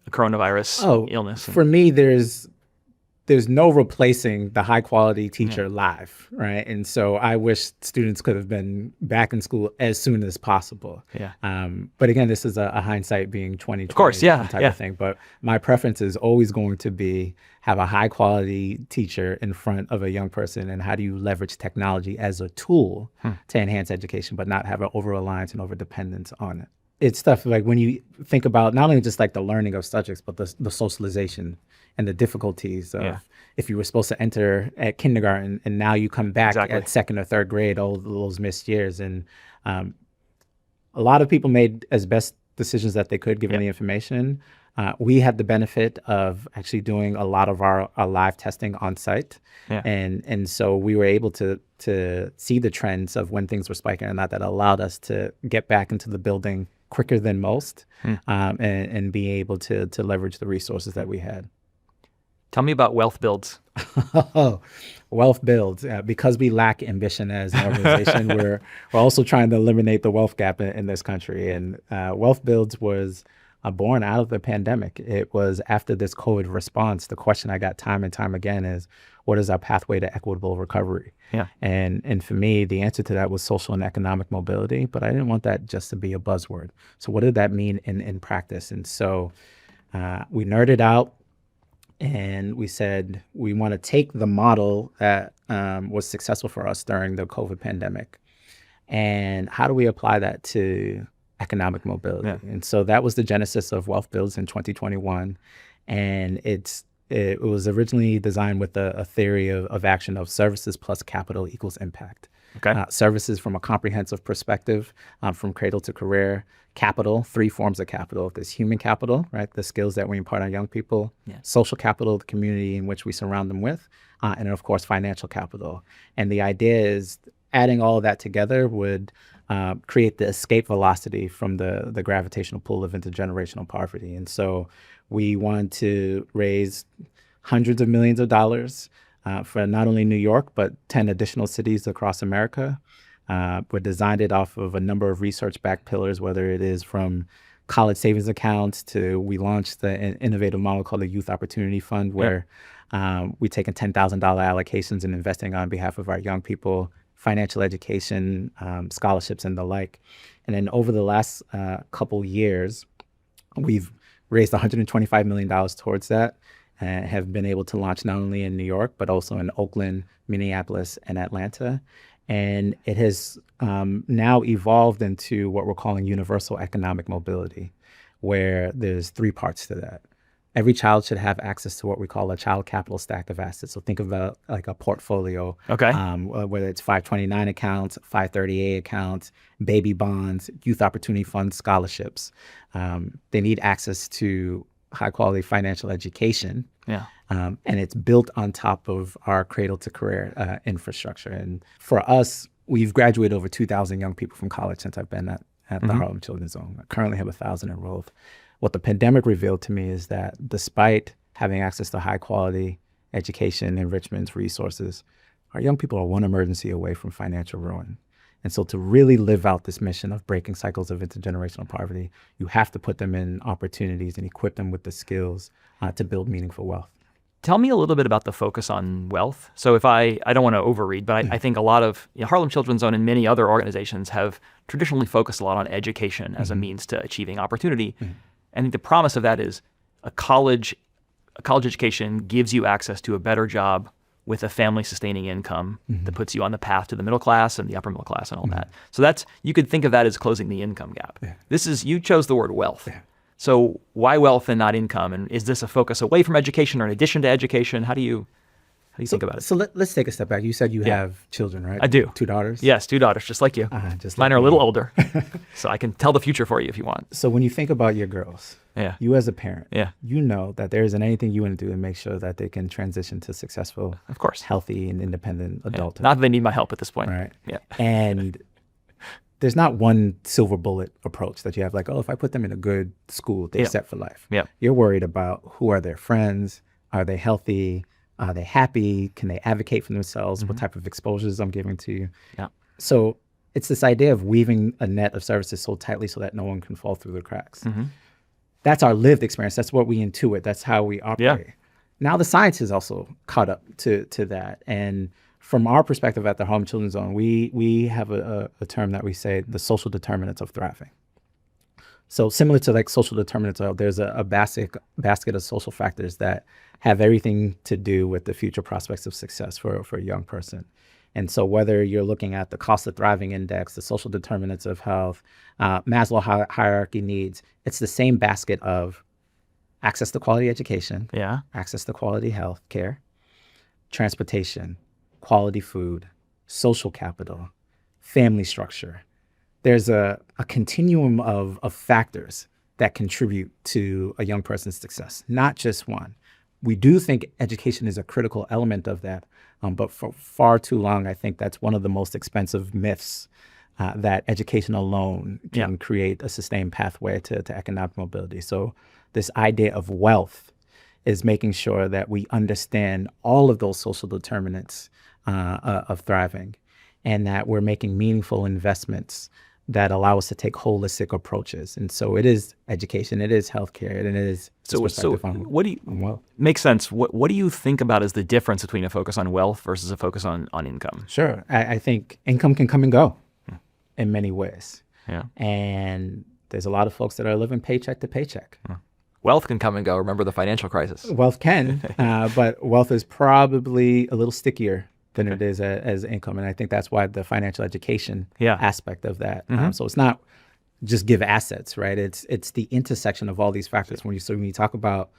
the coronavirus illness? For me, there's no replacing the high quality teacher live, right? And so I wish students could have been back in school as soon as possible. Yeah. But again, this is a hindsight being 2020 Of course, yeah, type yeah. of thing. But my preference is always going to be have a high quality teacher in front of a young person, and how do you leverage technology as a tool to enhance education, but not have an over reliance and over dependence on it. It's stuff like when you think about not only just like the learning of subjects, but the socialization and the difficulties of if you were supposed to enter at kindergarten and now you come back at second or third grade, all those missed years. And a lot of people made as best decisions that they could given the information. We had the benefit of actually doing a lot of our live testing on site. Yeah. And so we were able to see the trends of when things were spiking or not, that allowed us to get back into the building quicker than most and be able to leverage the resources that we had. Tell me about Wealth Builds. Wealth Builds. Because we lack ambition as an organization, we're also trying to eliminate the wealth gap in this country. And Wealth Builds was born out of the pandemic. It was after this COVID response. The question I got time and time again is, what is our pathway to equitable recovery? Yeah. And for me, the answer to that was social and economic mobility, but I didn't want that just to be a buzzword. So what did that mean in practice? And so we nerded out and we said, we want to take the model that was successful for us during the COVID pandemic, and how do we apply that to economic mobility? Yeah. And so that was the genesis of Wealth Builds in 2021. And it was originally designed with a theory of action of services plus capital equals impact. Okay. Services from a comprehensive perspective, from cradle to career. Capital, 3 forms of capital. There's human capital, right? The skills that we impart on young people. Yeah. Social capital, the community in which we surround them with. And of course, financial capital. And the idea is adding all of that together would create the escape velocity from the gravitational pull of intergenerational poverty. And so we want to raise hundreds of millions of dollars for not only New York, but 10 additional cities across America. We designed it off of a number of research-backed pillars, whether it is from college savings accounts to we launched an innovative model called the Youth Opportunity Fund, where we taken $10,000 allocations and investing on behalf of our young people, financial education, scholarships, and the like. And then over the last couple years, we've raised $125 million towards that and have been able to launch not only in New York, but also in Oakland, Minneapolis, and Atlanta. And it has now evolved into what we're calling universal economic mobility, where there's 3 parts to that. Every child should have access to what we call a child capital stack of assets. So think about like a portfolio, Okay. Whether it's 529 accounts, 530A accounts, baby bonds, youth opportunity funds, scholarships. They need access to high quality financial education. Yeah. And it's built on top of our cradle to career infrastructure. And for us, we've graduated over 2,000 young people from college since I've been at the Harlem Children's Zone. I currently have 1,000 enrolled. What the pandemic revealed to me is that despite having access to high quality education, enrichment, resources, our young people are one emergency away from financial ruin. And so to really live out this mission of breaking cycles of intergenerational poverty, you have to put them in opportunities and equip them with the skills to build meaningful wealth. Tell me a little bit about the focus on wealth. So if I don't want to overread, but I think a lot of Harlem Children's Zone and many other organizations have traditionally focused a lot on education as a means to achieving opportunity. And the promise of that is a college education gives you access to a better job with a family-sustaining income that puts you on the path to the middle class and the upper middle class and all that. So you could think of that as closing the income gap. You chose the word wealth. So why wealth and not income? And is this a focus away from education or in addition to education? How do you think about it? So let's take a step back. You said you have children, right? I do. 2 daughters? Yes, 2 daughters, just like you. Just Mine like are a little me. older, so I can tell the future for you if you want. So when you think about your girls, you as a parent, Yeah. you know that there isn't anything you want to do to make sure that they can transition to successful, Of course. healthy, and independent adulthood. Not that they need my help at this point. Right. Yeah. And there's not one silver bullet approach that you have like, oh, if I put them in a good school, they're set for life. Yeah. You're worried about who are their friends? Are they healthy? Are they happy? Can they advocate for themselves? What type of exposures I'm giving to you? Yeah. So it's this idea of weaving a net of services so tightly so that no one can fall through the cracks. That's our lived experience. That's what we intuit. That's how we operate. Now the science is also caught up to that. And from our perspective at the Harlem Children's Zone, we have a term that we say the social determinants of thriving. So similar to like social determinants, there's a basket of social factors that have everything to do with the future prospects of success for a young person. And so whether you're looking at the cost of thriving index, the social determinants of health, Maslow hierarchy needs, it's the same basket of access to quality education, access to quality health care, transportation, quality food, social capital, family structure. There's a continuum of factors that contribute to a young person's success, not just one. We do think education is a critical element of that, but for far too long, I think that's one of the most expensive myths, that education alone can create a sustained pathway to economic mobility. So this idea of wealth is making sure that we understand all of those social determinants of thriving, and that we're making meaningful investments that allow us to take holistic approaches. And so it is education, it is healthcare, and it is what do you wealth. Makes sense. What do you think about as the difference between a focus on wealth versus a focus on income? Sure. I think income can come and go in many ways. Yeah. And there's a lot of folks that are living paycheck to paycheck. Wealth can come and go. Remember the financial crisis. Wealth can, but wealth is probably a little stickier than it is as income. And I think that's why the financial education aspect of that. So it's not just give assets, right? It's the intersection of all these factors. When you talk about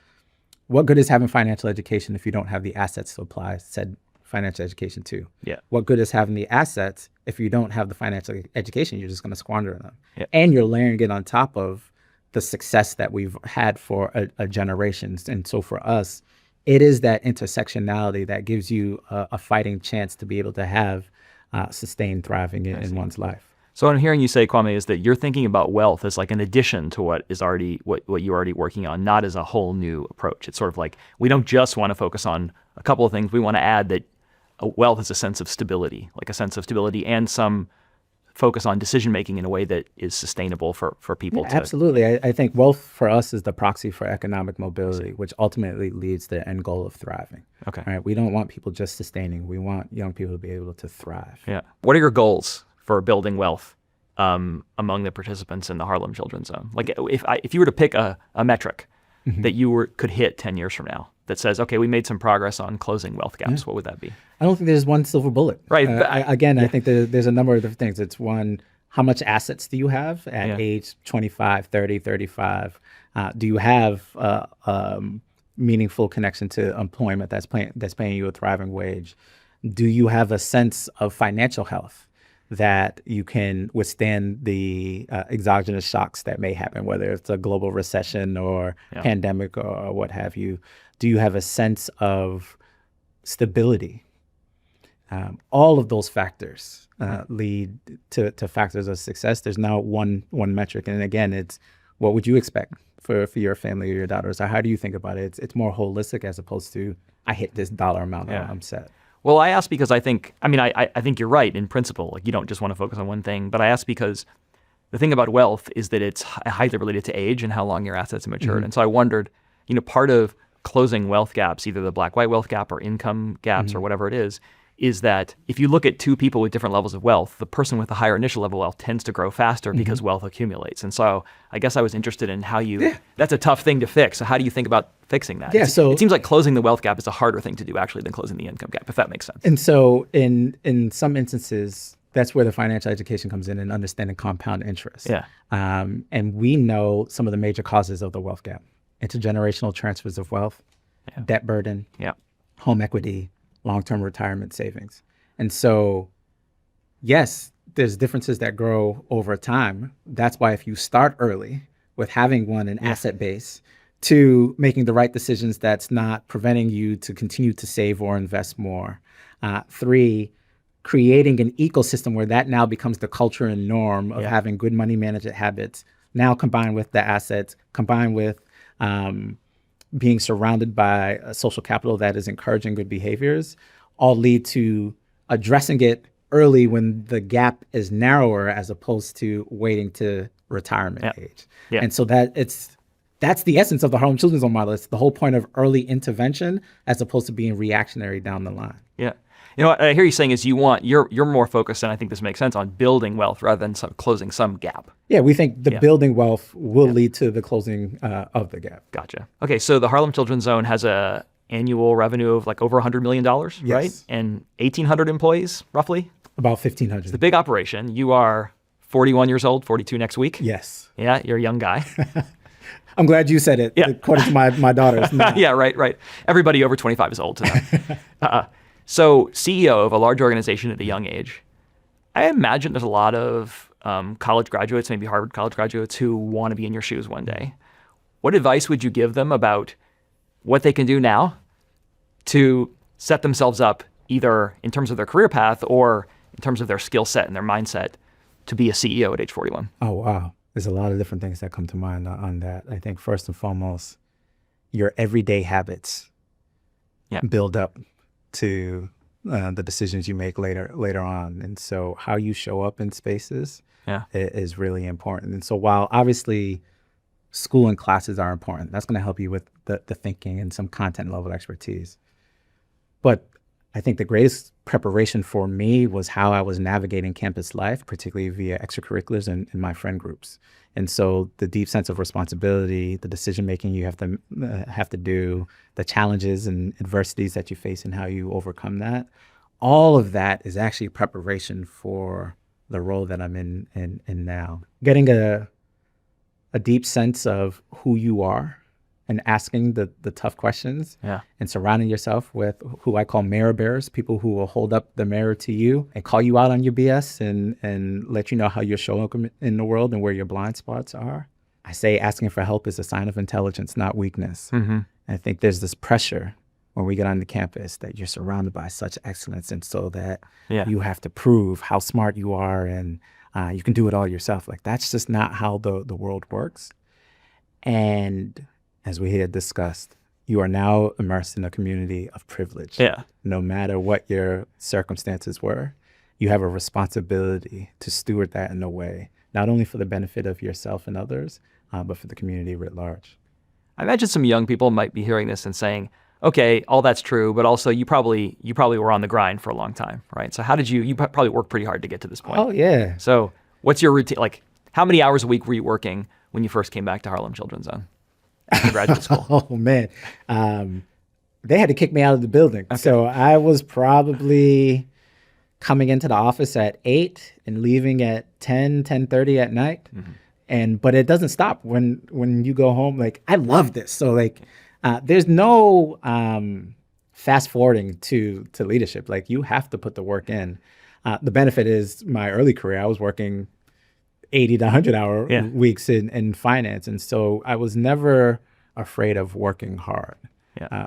what good is having financial education if you don't have the assets to apply said financial education to? Yeah. What good is having the assets if you don't have the financial education? You're just going to squander them. Yeah. And you're layering it on top of the success that we've had for a generation. And so for us, it is that intersectionality that gives you a fighting chance to be able to have sustained thriving in one's life. So what I'm hearing you say, Kwame, is that you're thinking about wealth as like an addition to what is already what you're already working on, not as a whole new approach. It's sort of like we don't just want to focus on a couple of things. We want to add that wealth is a sense of stability, like a sense of stability and some focus on decision making in a way that is sustainable for people. Yeah, absolutely. I think wealth for us is the proxy for economic mobility, which ultimately leads to the end goal of thriving. Okay. Right? We don't want people just sustaining. We want young people to be able to thrive. Yeah. What are your goals for building wealth among the participants in the Harlem Children's Zone? Like if you were to pick a metric that you could hit 10 years from now that says, okay, we made some progress on closing wealth gaps, what would that be? I don't think there's one silver bullet. Right. I think there's a number of different things. It's one, how much assets do you have at age 25, 30, 35? Do you have meaningful connection to employment that's paying you a thriving wage? Do you have a sense of financial health that you can withstand the exogenous shocks that may happen, whether it's a global recession or pandemic or what have you? Do you have a sense of stability? All of those factors lead to factors of success. There's now one metric. And again, it's what would you expect for your family or your daughters? Or how do you think about it? It's more holistic as opposed to I hit this dollar amount and I'm set. Well, I ask because I think you're right in principle. Like you don't just want to focus on one thing, but I ask because the thing about wealth is that it's highly related to age and how long your assets have matured. And so I wondered, part of closing wealth gaps, either the black-white wealth gap or income gaps or whatever it is that if you look at two people with different levels of wealth, the person with the higher initial level of wealth tends to grow faster because wealth accumulates. And so I guess I was interested in how that's a tough thing to fix. So how do you think about fixing that? Yeah, so it seems like closing the wealth gap is a harder thing to do actually than closing the income gap, if that makes sense. And so in some instances, that's where the financial education comes in and understanding compound interest. Yeah. And we know some of the major causes of the wealth gap: intergenerational transfers of wealth, debt burden, home equity, long-term retirement savings. And so, yes, there's differences that grow over time. That's why if you start early with having an asset base, to making the right decisions that's not preventing you to continue to save or invest more. 3, creating an ecosystem where that now becomes the culture and norm of having good money management habits, now combined with the assets, combined with being surrounded by a social capital that is encouraging good behaviors, all lead to addressing it early when the gap is narrower as opposed to waiting to retirement age. And so that's the essence of the Harlem Children's Home model. It's the whole point of early intervention as opposed to being reactionary down the line. Yeah. You know, what I hear you saying is you're more focused, and I think this makes sense, on building wealth rather than closing some gap. Yeah, we think the building wealth will lead to the closing of the gap. Gotcha. Okay, so the Harlem Children's Zone has a annual revenue of like over $100 million, right? And 1,800 employees, roughly? About 1,500. It's a big operation. You are 41 years old, 42 next week? Yes. Yeah, you're a young guy. I'm glad you said it, according to my daughters. Yeah, right. Everybody over 25 is old to them. So CEO of a large organization at a young age, I imagine there's a lot of college graduates, maybe Harvard college graduates, who want to be in your shoes one day. What advice would you give them about what they can do now to set themselves up, either in terms of their career path or in terms of their skill set and their mindset, to be a CEO at age 41? Oh, wow. There's a lot of different things that come to mind on that. I think first and foremost, your everyday habits build up to the decisions you make later on. And so how you show up in spaces is really important. And so while obviously school and classes are important, that's going to help you with the thinking and some content level expertise. But I think the greatest preparation for me was how I was navigating campus life, particularly via extracurriculars and my friend groups. And so the deep sense of responsibility, the decision-making you have to do, the challenges and adversities that you face and how you overcome that, all of that is actually preparation for the role that I'm in now. Getting a deep sense of who you are and asking the tough questions and surrounding yourself with who I call mirror bearers, people who will hold up the mirror to you and call you out on your BS and let you know how you're showing up in the world and where your blind spots are. I say asking for help is a sign of intelligence, not weakness. I think there's this pressure when we get on the campus that you're surrounded by such excellence, and so that you have to prove how smart you are and you can do it all yourself. Like, that's just not how the world works. And as we had discussed, you are now immersed in a community of privilege. No matter what your circumstances were, you have a responsibility to steward that in a way, not only for the benefit of yourself and others, but for the community writ large. I imagine some young people might be hearing this and saying, okay, all that's true, but also you probably were on the grind for a long time, right? So how did you probably worked pretty hard to get to this point. Oh, yeah. So what's your routine? Like, how many hours a week were you working when you first came back to Harlem Children's Zone after graduate school? Oh, man. They had to kick me out of the building. Okay. So I was probably coming into the office at 8 and leaving at 10:30 at night. But it doesn't stop when you go home. Like, I love this. So like, there's no fast forwarding to leadership. Like, you have to put the work in. The benefit is my early career, I was working 80 to 100 hour weeks in finance. And so I was never afraid of working hard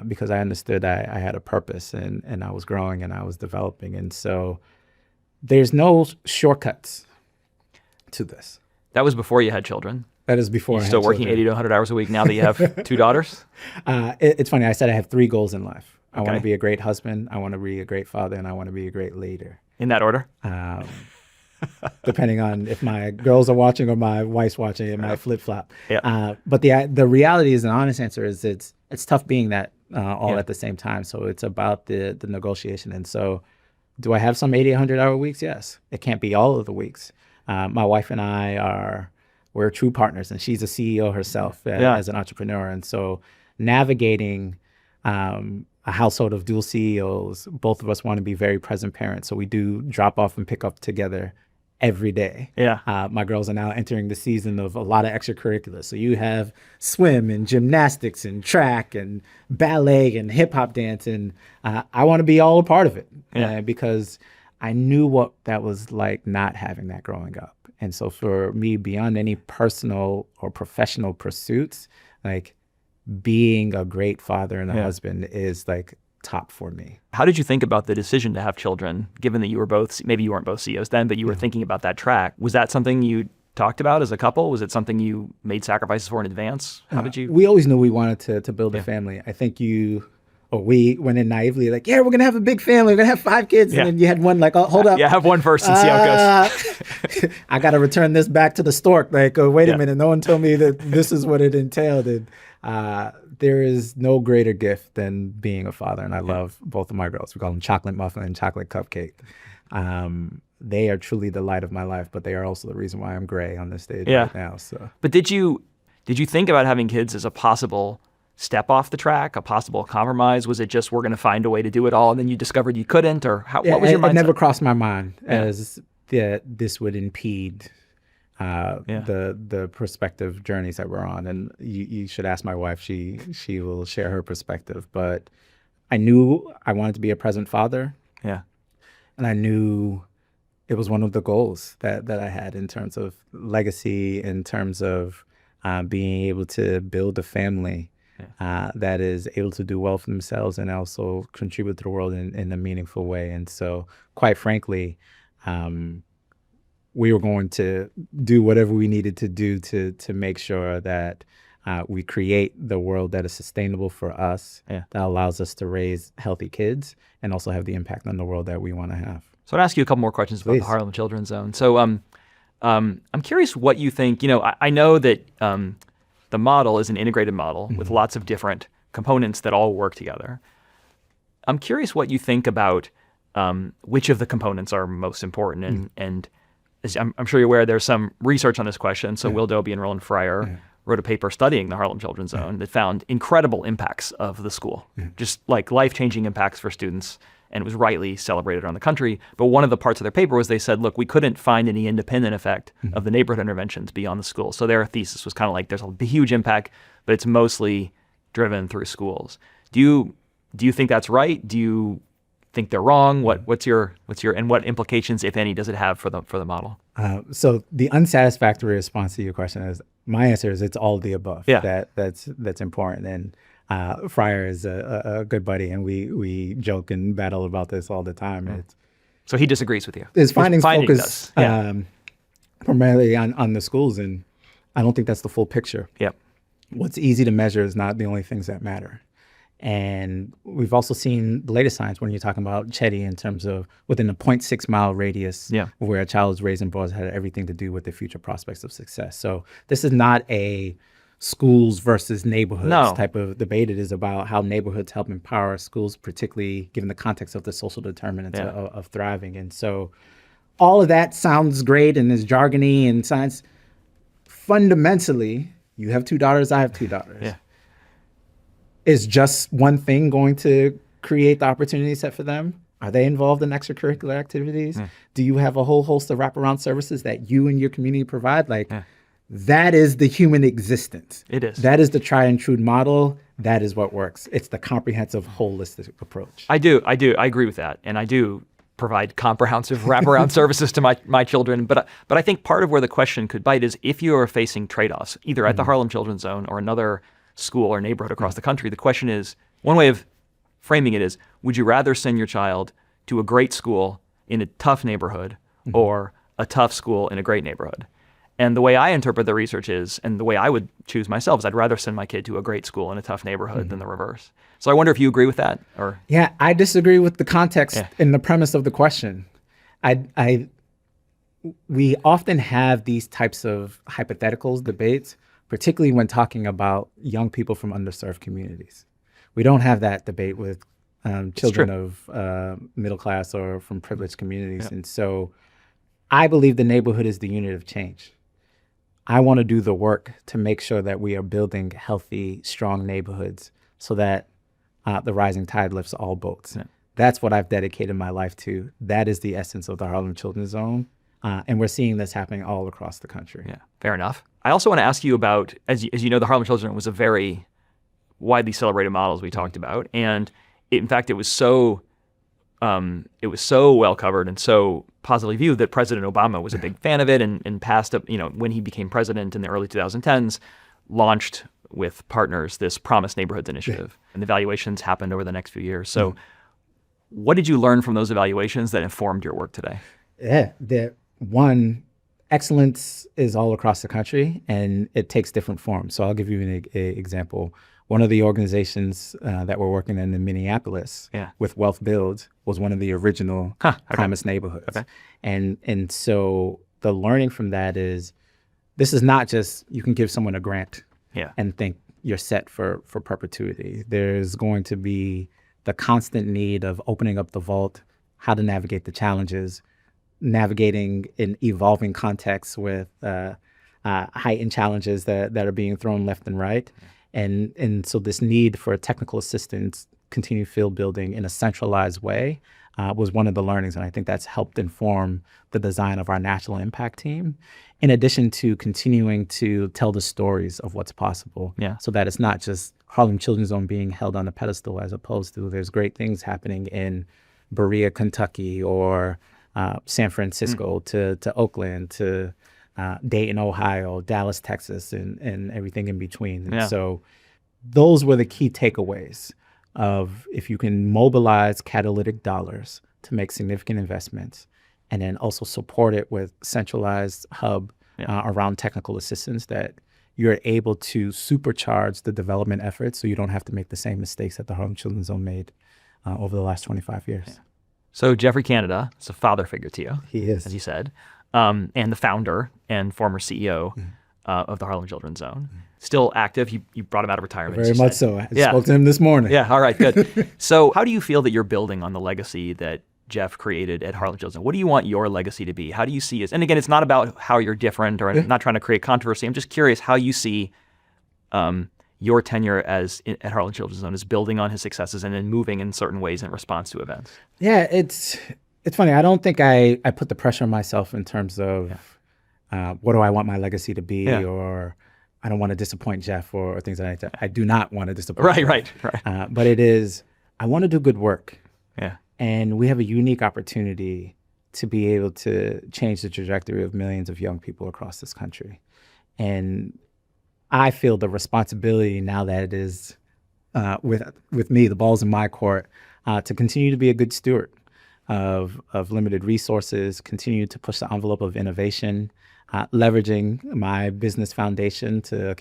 because I understood I had a purpose and I was growing and I was developing. And so there's no shortcuts to this. That was before you had children. That is before I had still working children. 80 to 100 hours a week now that you have 2 daughters? It's funny. I said I have 3 goals in life. I want to be a great husband, I want to be a great father, and I want to be a great leader. In that order? depending on if my girls are watching or my wife's watching. It might flip flop. Yeah. But the reality is, an honest answer is it's tough being that all at the same time. So it's about the negotiation. And so, do I have some 80, 100-hour weeks? Yes. It can't be all of the weeks. My wife and we're true partners, and she's a CEO herself as an entrepreneur. And so navigating a household of dual CEOs, both of us want to be very present parents. So we do drop off and pick up together every day. Yeah. My girls are now entering the season of a lot of extracurriculars. So you have swim and gymnastics and track and ballet and hip hop dance. And I want to be all a part of it because I knew what that was like not having that growing up. And so for me, beyond any personal or professional pursuits, like being a great father and a husband is like top for me. How did you think about the decision to have children, given that you were both, maybe you weren't both CEOs then, but you were thinking about that track? Was that something you talked about as a couple? Was it something you made sacrifices for in advance? How did you? We always knew we wanted to build a family. I think we went in naively like, we're going to have a big family. We're going to have 5 kids. And then you had one like, oh, hold up. Yeah, have one first and see how it goes. I got to return this back to the stork. Like, wait a minute. No one told me that this is what it entailed. And there is no greater gift than being a father. And I love both of my girls. We call them chocolate muffin and chocolate cupcake. They are truly the light of my life, but they are also the reason why I'm gray on this stage right now. So, but did you think about having kids as a possible step off the track, a possible compromise? Was it just, we're going to find a way to do it all, and then you discovered you couldn't? Or what was your mindset? It never crossed my mind as that this would impede the prospective journeys that we're on. And you should ask my wife. She will share her perspective. But I knew I wanted to be a present father. Yeah. And I knew it was one of the goals that I had in terms of legacy, in terms of being able to build a family that is able to do well for themselves and also contribute to the world in a meaningful way. And so, quite frankly, we were going to do whatever we needed to do to make sure that we create the world that is sustainable for us, that allows us to raise healthy kids and also have the impact on the world that we want to have. So I'd ask you a couple more questions about the Harlem Children's Zone. So I'm curious what you think. I know that the model is an integrated model with lots of different components that all work together. I'm curious what you think about which of the components are most important. And as I'm sure you're aware, there's some research on this question. So Will Dobie and Roland Fryer wrote a paper studying the Harlem Children's Zone that found incredible impacts of the school, just like life-changing impacts for students. And it was rightly celebrated around the country. But one of the parts of their paper was they said, look, we couldn't find any independent effect of the neighborhood interventions beyond the school. So their thesis was kind of like, there's a huge impact, but it's mostly driven through schools. Do you think that's right? Do you think they're wrong? What's your and what implications, if any, does it have for the model? So the unsatisfactory response to your question is, my answer is it's all of the above. That's important. And Fryer is a good buddy, and we joke and battle about this all the time. So he disagrees with you. His findings focus primarily on the schools, and I don't think that's the full picture. What's easy to measure is not the only things that matter. And we've also seen the latest science when you're talking about Chetty in terms of within a 0.6 mile radius where a child is raised and brought had everything to do with their future prospects of success. So this is not a schools versus neighborhoods type of debate. It is about how neighborhoods help empower schools, particularly given the context of the social determinants of thriving. And so all of that sounds great and is jargony and science. Fundamentally, you have 2 daughters, I have 2 daughters. Is just one thing going to create the opportunity set for them? Are they involved in extracurricular activities? Do you have a whole host of wraparound services that you and your community provide? That is the human existence. It is. That is the tried and true model. That is what works. It's the comprehensive, holistic approach. I agree with that. And I do provide comprehensive wraparound services to my children. But I think part of where the question could bite is if you are facing trade-offs, either at the Harlem Children's Zone or another school or neighborhood across the country, the question is, one way of framing it is, would you rather send your child to a great school in a tough neighborhood or a tough school in a great neighborhood? And the way I interpret the research is, and the way I would choose myself is, I'd rather send my kid to a great school in a tough neighborhood than the reverse. So I wonder if you agree with that, or? Yeah, I disagree with the context and the premise of the question. we often have these types of hypotheticals, debates, particularly when talking about young people from underserved communities. We don't have that debate with children of middle class or from privileged communities. Yeah. And so I believe the neighborhood is the unit of change. I want to do the work to make sure that we are building healthy, strong neighborhoods so that the rising tide lifts all boats. Yeah. That's what I've dedicated my life to. That is the essence of the Harlem Children's Zone. And we're seeing this happening all across the country. Yeah, fair enough. I also want to ask you about, as you know, the Harlem Children's Zone was a very widely celebrated model, as we talked about. And in fact, it was so well covered and so positively viewed that President Obama was a big fan of it and passed up, when he became president in the early 2010s, launched with partners this Promise Neighborhoods initiative. And the evaluations happened over the next few years. So what did you learn from those evaluations that informed your work today? Yeah, one, excellence is all across the country and it takes different forms. So I'll give you an example. One of the organizations that we're working in Minneapolis with Wealth Builds was one of the original Promise neighborhoods. Okay. And so the learning from that is this is not just you can give someone a grant and think you're set for perpetuity. There's going to be the constant need of opening up the vault, how to navigate the challenges, navigating in evolving contexts with heightened challenges that are being thrown left and right. And so this need for technical assistance, continued field building in a centralized way was one of the learnings. And I think that's helped inform the design of our national impact team, in addition to continuing to tell the stories of what's possible so that it's not just Harlem Children's Zone being held on a pedestal, as opposed to there's great things happening in Berea, Kentucky, or San Francisco to Oakland to Dayton, Ohio, Dallas, Texas, and everything in between. And so those were the key takeaways of if you can mobilize catalytic dollars to make significant investments and then also support it with centralized hub around technical assistance, that you're able to supercharge the development efforts so you don't have to make the same mistakes that the Harlem Children's Zone made over the last 25 years. Yeah. So Geoffrey Canada is a father figure to you. He is. As you said, and the founder and former CEO of the Harlem Children's Zone. Still active. You brought him out of retirement. Very much so. I spoke to him this morning. Yeah, all right, good. So how do you feel that you're building on the legacy that Jeff created at Harlem Children's Zone? What do you want your legacy to be? How do you see it? And again, it's not about how you're different or not trying to create controversy. I'm just curious how you see your tenure at Harlem Children's Zone is building on his successes and then moving in certain ways in response to events. Yeah, it's funny. I don't think I put the pressure on myself in terms of what do I want my legacy to be, or I don't want to disappoint Jeff or things like that. I do not want to disappoint Jeff. Right. But it is, I want to do good work. Yeah. And we have a unique opportunity to be able to change the trajectory of millions of young people across this country. And I feel the responsibility now that it is with me, the ball's in my court, to continue to be a good steward of limited resources, continue to push the envelope of innovation, leveraging my business foundation to,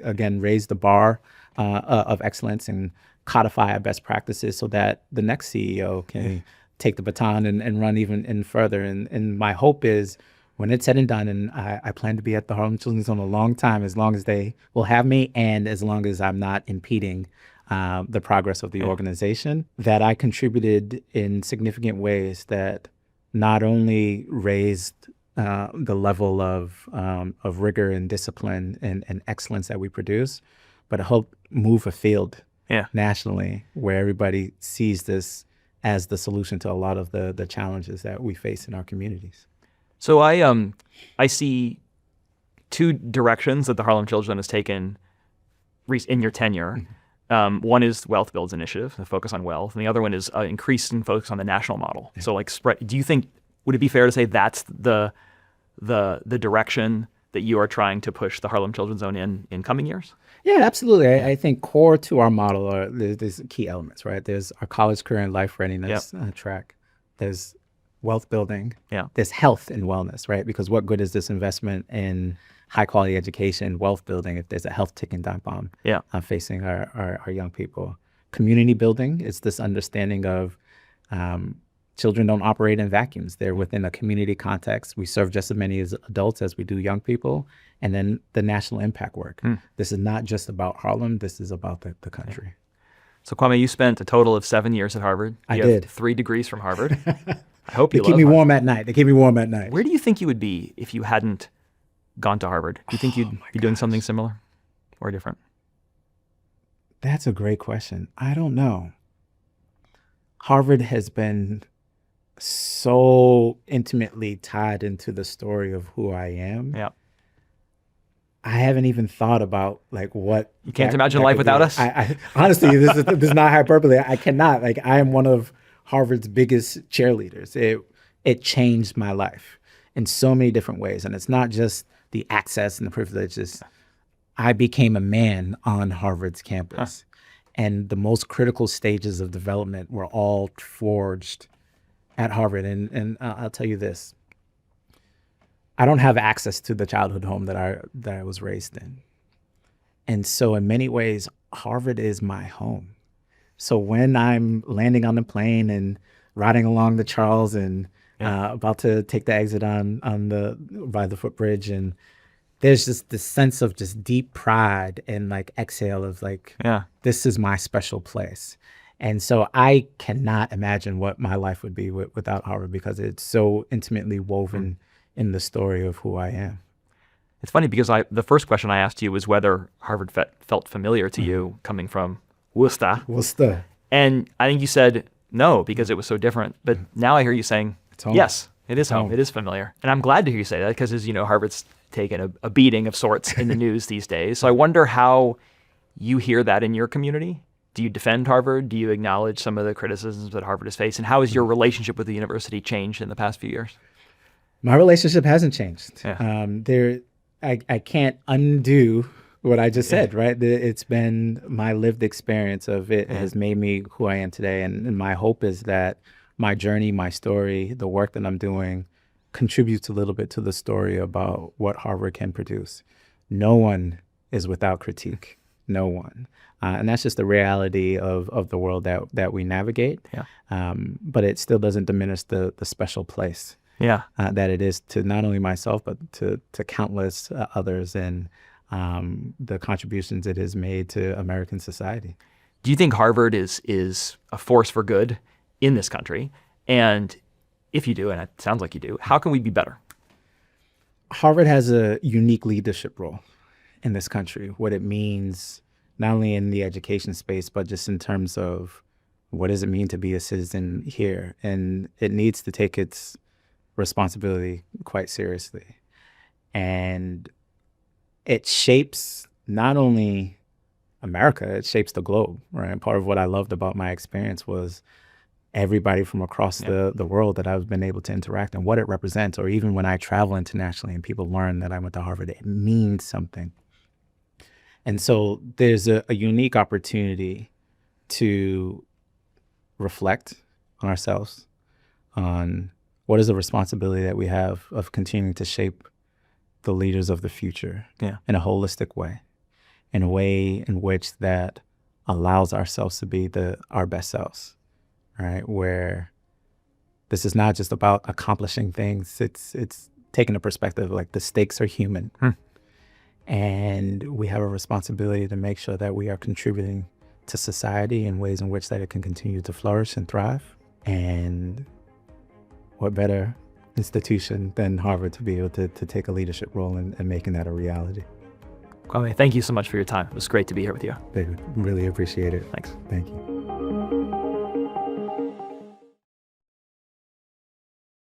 again, raise the bar of excellence and codify our best practices so that the next CEO can take the baton and run even further. And my hope is when it's said and done, and I plan to be at the Harlem Children's Zone a long time, as long as they will have me and as long as I'm not impeding the progress of the organization, that I contributed in significant ways that not only raised the level of rigor and discipline and excellence that we produce, but helped move a field nationally where everybody sees this as the solution to a lot of the challenges that we face in our communities. So I see two directions that the Harlem Children's Zone has taken in your tenure. One is Wealth Builds initiative, the focus on wealth, and the other one is increasing focus on the national model. So like spread. Do you think, would it be fair to say that's the direction that you are trying to push the Harlem Children's Zone in coming years? Yeah, absolutely. I think core to our model are there's key elements, right? There's our college career and life readiness track. There's wealth building. There's health and wellness, right? Because what good is this investment in high quality education, wealth building, if there's a health ticking time bomb facing our young people? Community building is this understanding of children don't operate in vacuums. They're within a community context. We serve just as many as adults as we do young people. And then the national impact work. This is not just about Harlem. This is about the country. So Kwame, you spent a total of 7 years at Harvard. I You did. have 3 degrees from Harvard. I hope They you keep love me Harvard. warm at night. They keep me warm at night. Where do you think you would be if you hadn't gone to Harvard? Do you think you'd be doing something similar or different? That's a great question. I don't know. Harvard has been so intimately tied into the story of who I am. Yeah. I haven't even thought about like what You can't imagine life without us? I honestly, this is not hyperbole. I cannot. Like, I am one of Harvard's biggest cheerleaders. It changed my life in so many different ways, and it's not just the access and the privileges. I became a man on Harvard's campus, and the most critical stages of development were all forged at Harvard. And I'll tell you this. I don't have access to the childhood home that I was raised in. And so in many ways, Harvard is my home. So when I'm landing on the plane and riding along the Charles and about to take the exit by the footbridge, and there's just this sense of just deep pride and like exhale of like, this is my special place. And so I cannot imagine what my life would be without Harvard, because it's so intimately woven in the story of who I am. It's funny because the first question I asked you was whether Harvard felt familiar to you coming from Worcester. Worcester. And I think you said no because it was so different. But now I hear you saying, yes, it is home. It is familiar. And I'm glad to hear you say that because, as you know, Harvard's taken a beating of sorts in the news these days. So I wonder how you hear that in your community. Do you defend Harvard? Do you acknowledge some of the criticisms that Harvard has faced? And how has your relationship with the university changed in the past few years? My relationship hasn't changed. Yeah. I can't undo what I just said, right? It's been my lived experience of it has made me who I am today. And my hope is that my journey, my story, the work that I'm doing contributes a little bit to the story about what Harvard can produce. No one is without critique. No one. And that's just the reality of the world that we navigate. But it still doesn't diminish the special place that it is to not only myself, but to countless others, and the contributions it has made to American society. Do you think Harvard is a force for good in this country? And if you do, and it sounds like you do, how can we be better? Harvard has a unique leadership role in this country. What it means, not only in the education space, but just in terms of what does it mean to be a citizen here? And it needs to take its responsibility quite seriously. And it shapes not only America, it shapes the globe, right? Part of what I loved about my experience was everybody from across the world that I've been able to interact and what it represents. Or even when I travel internationally and people learn that I went to Harvard, it means something. And so there's a unique opportunity to reflect on ourselves, on what is the responsibility that we have of continuing to shape the leaders of the future in a holistic way, in a way in which that allows ourselves to be our best selves, right? Where this is not just about accomplishing things. It's taking a perspective like the stakes are human. And we have a responsibility to make sure that we are contributing to society in ways in which that it can continue to flourish and thrive. And what better institution than Harvard to be able to take a leadership role in making that a reality. Kwame, thank you so much for your time. It was great to be here with you. David, really appreciate it. Thanks. Thank you.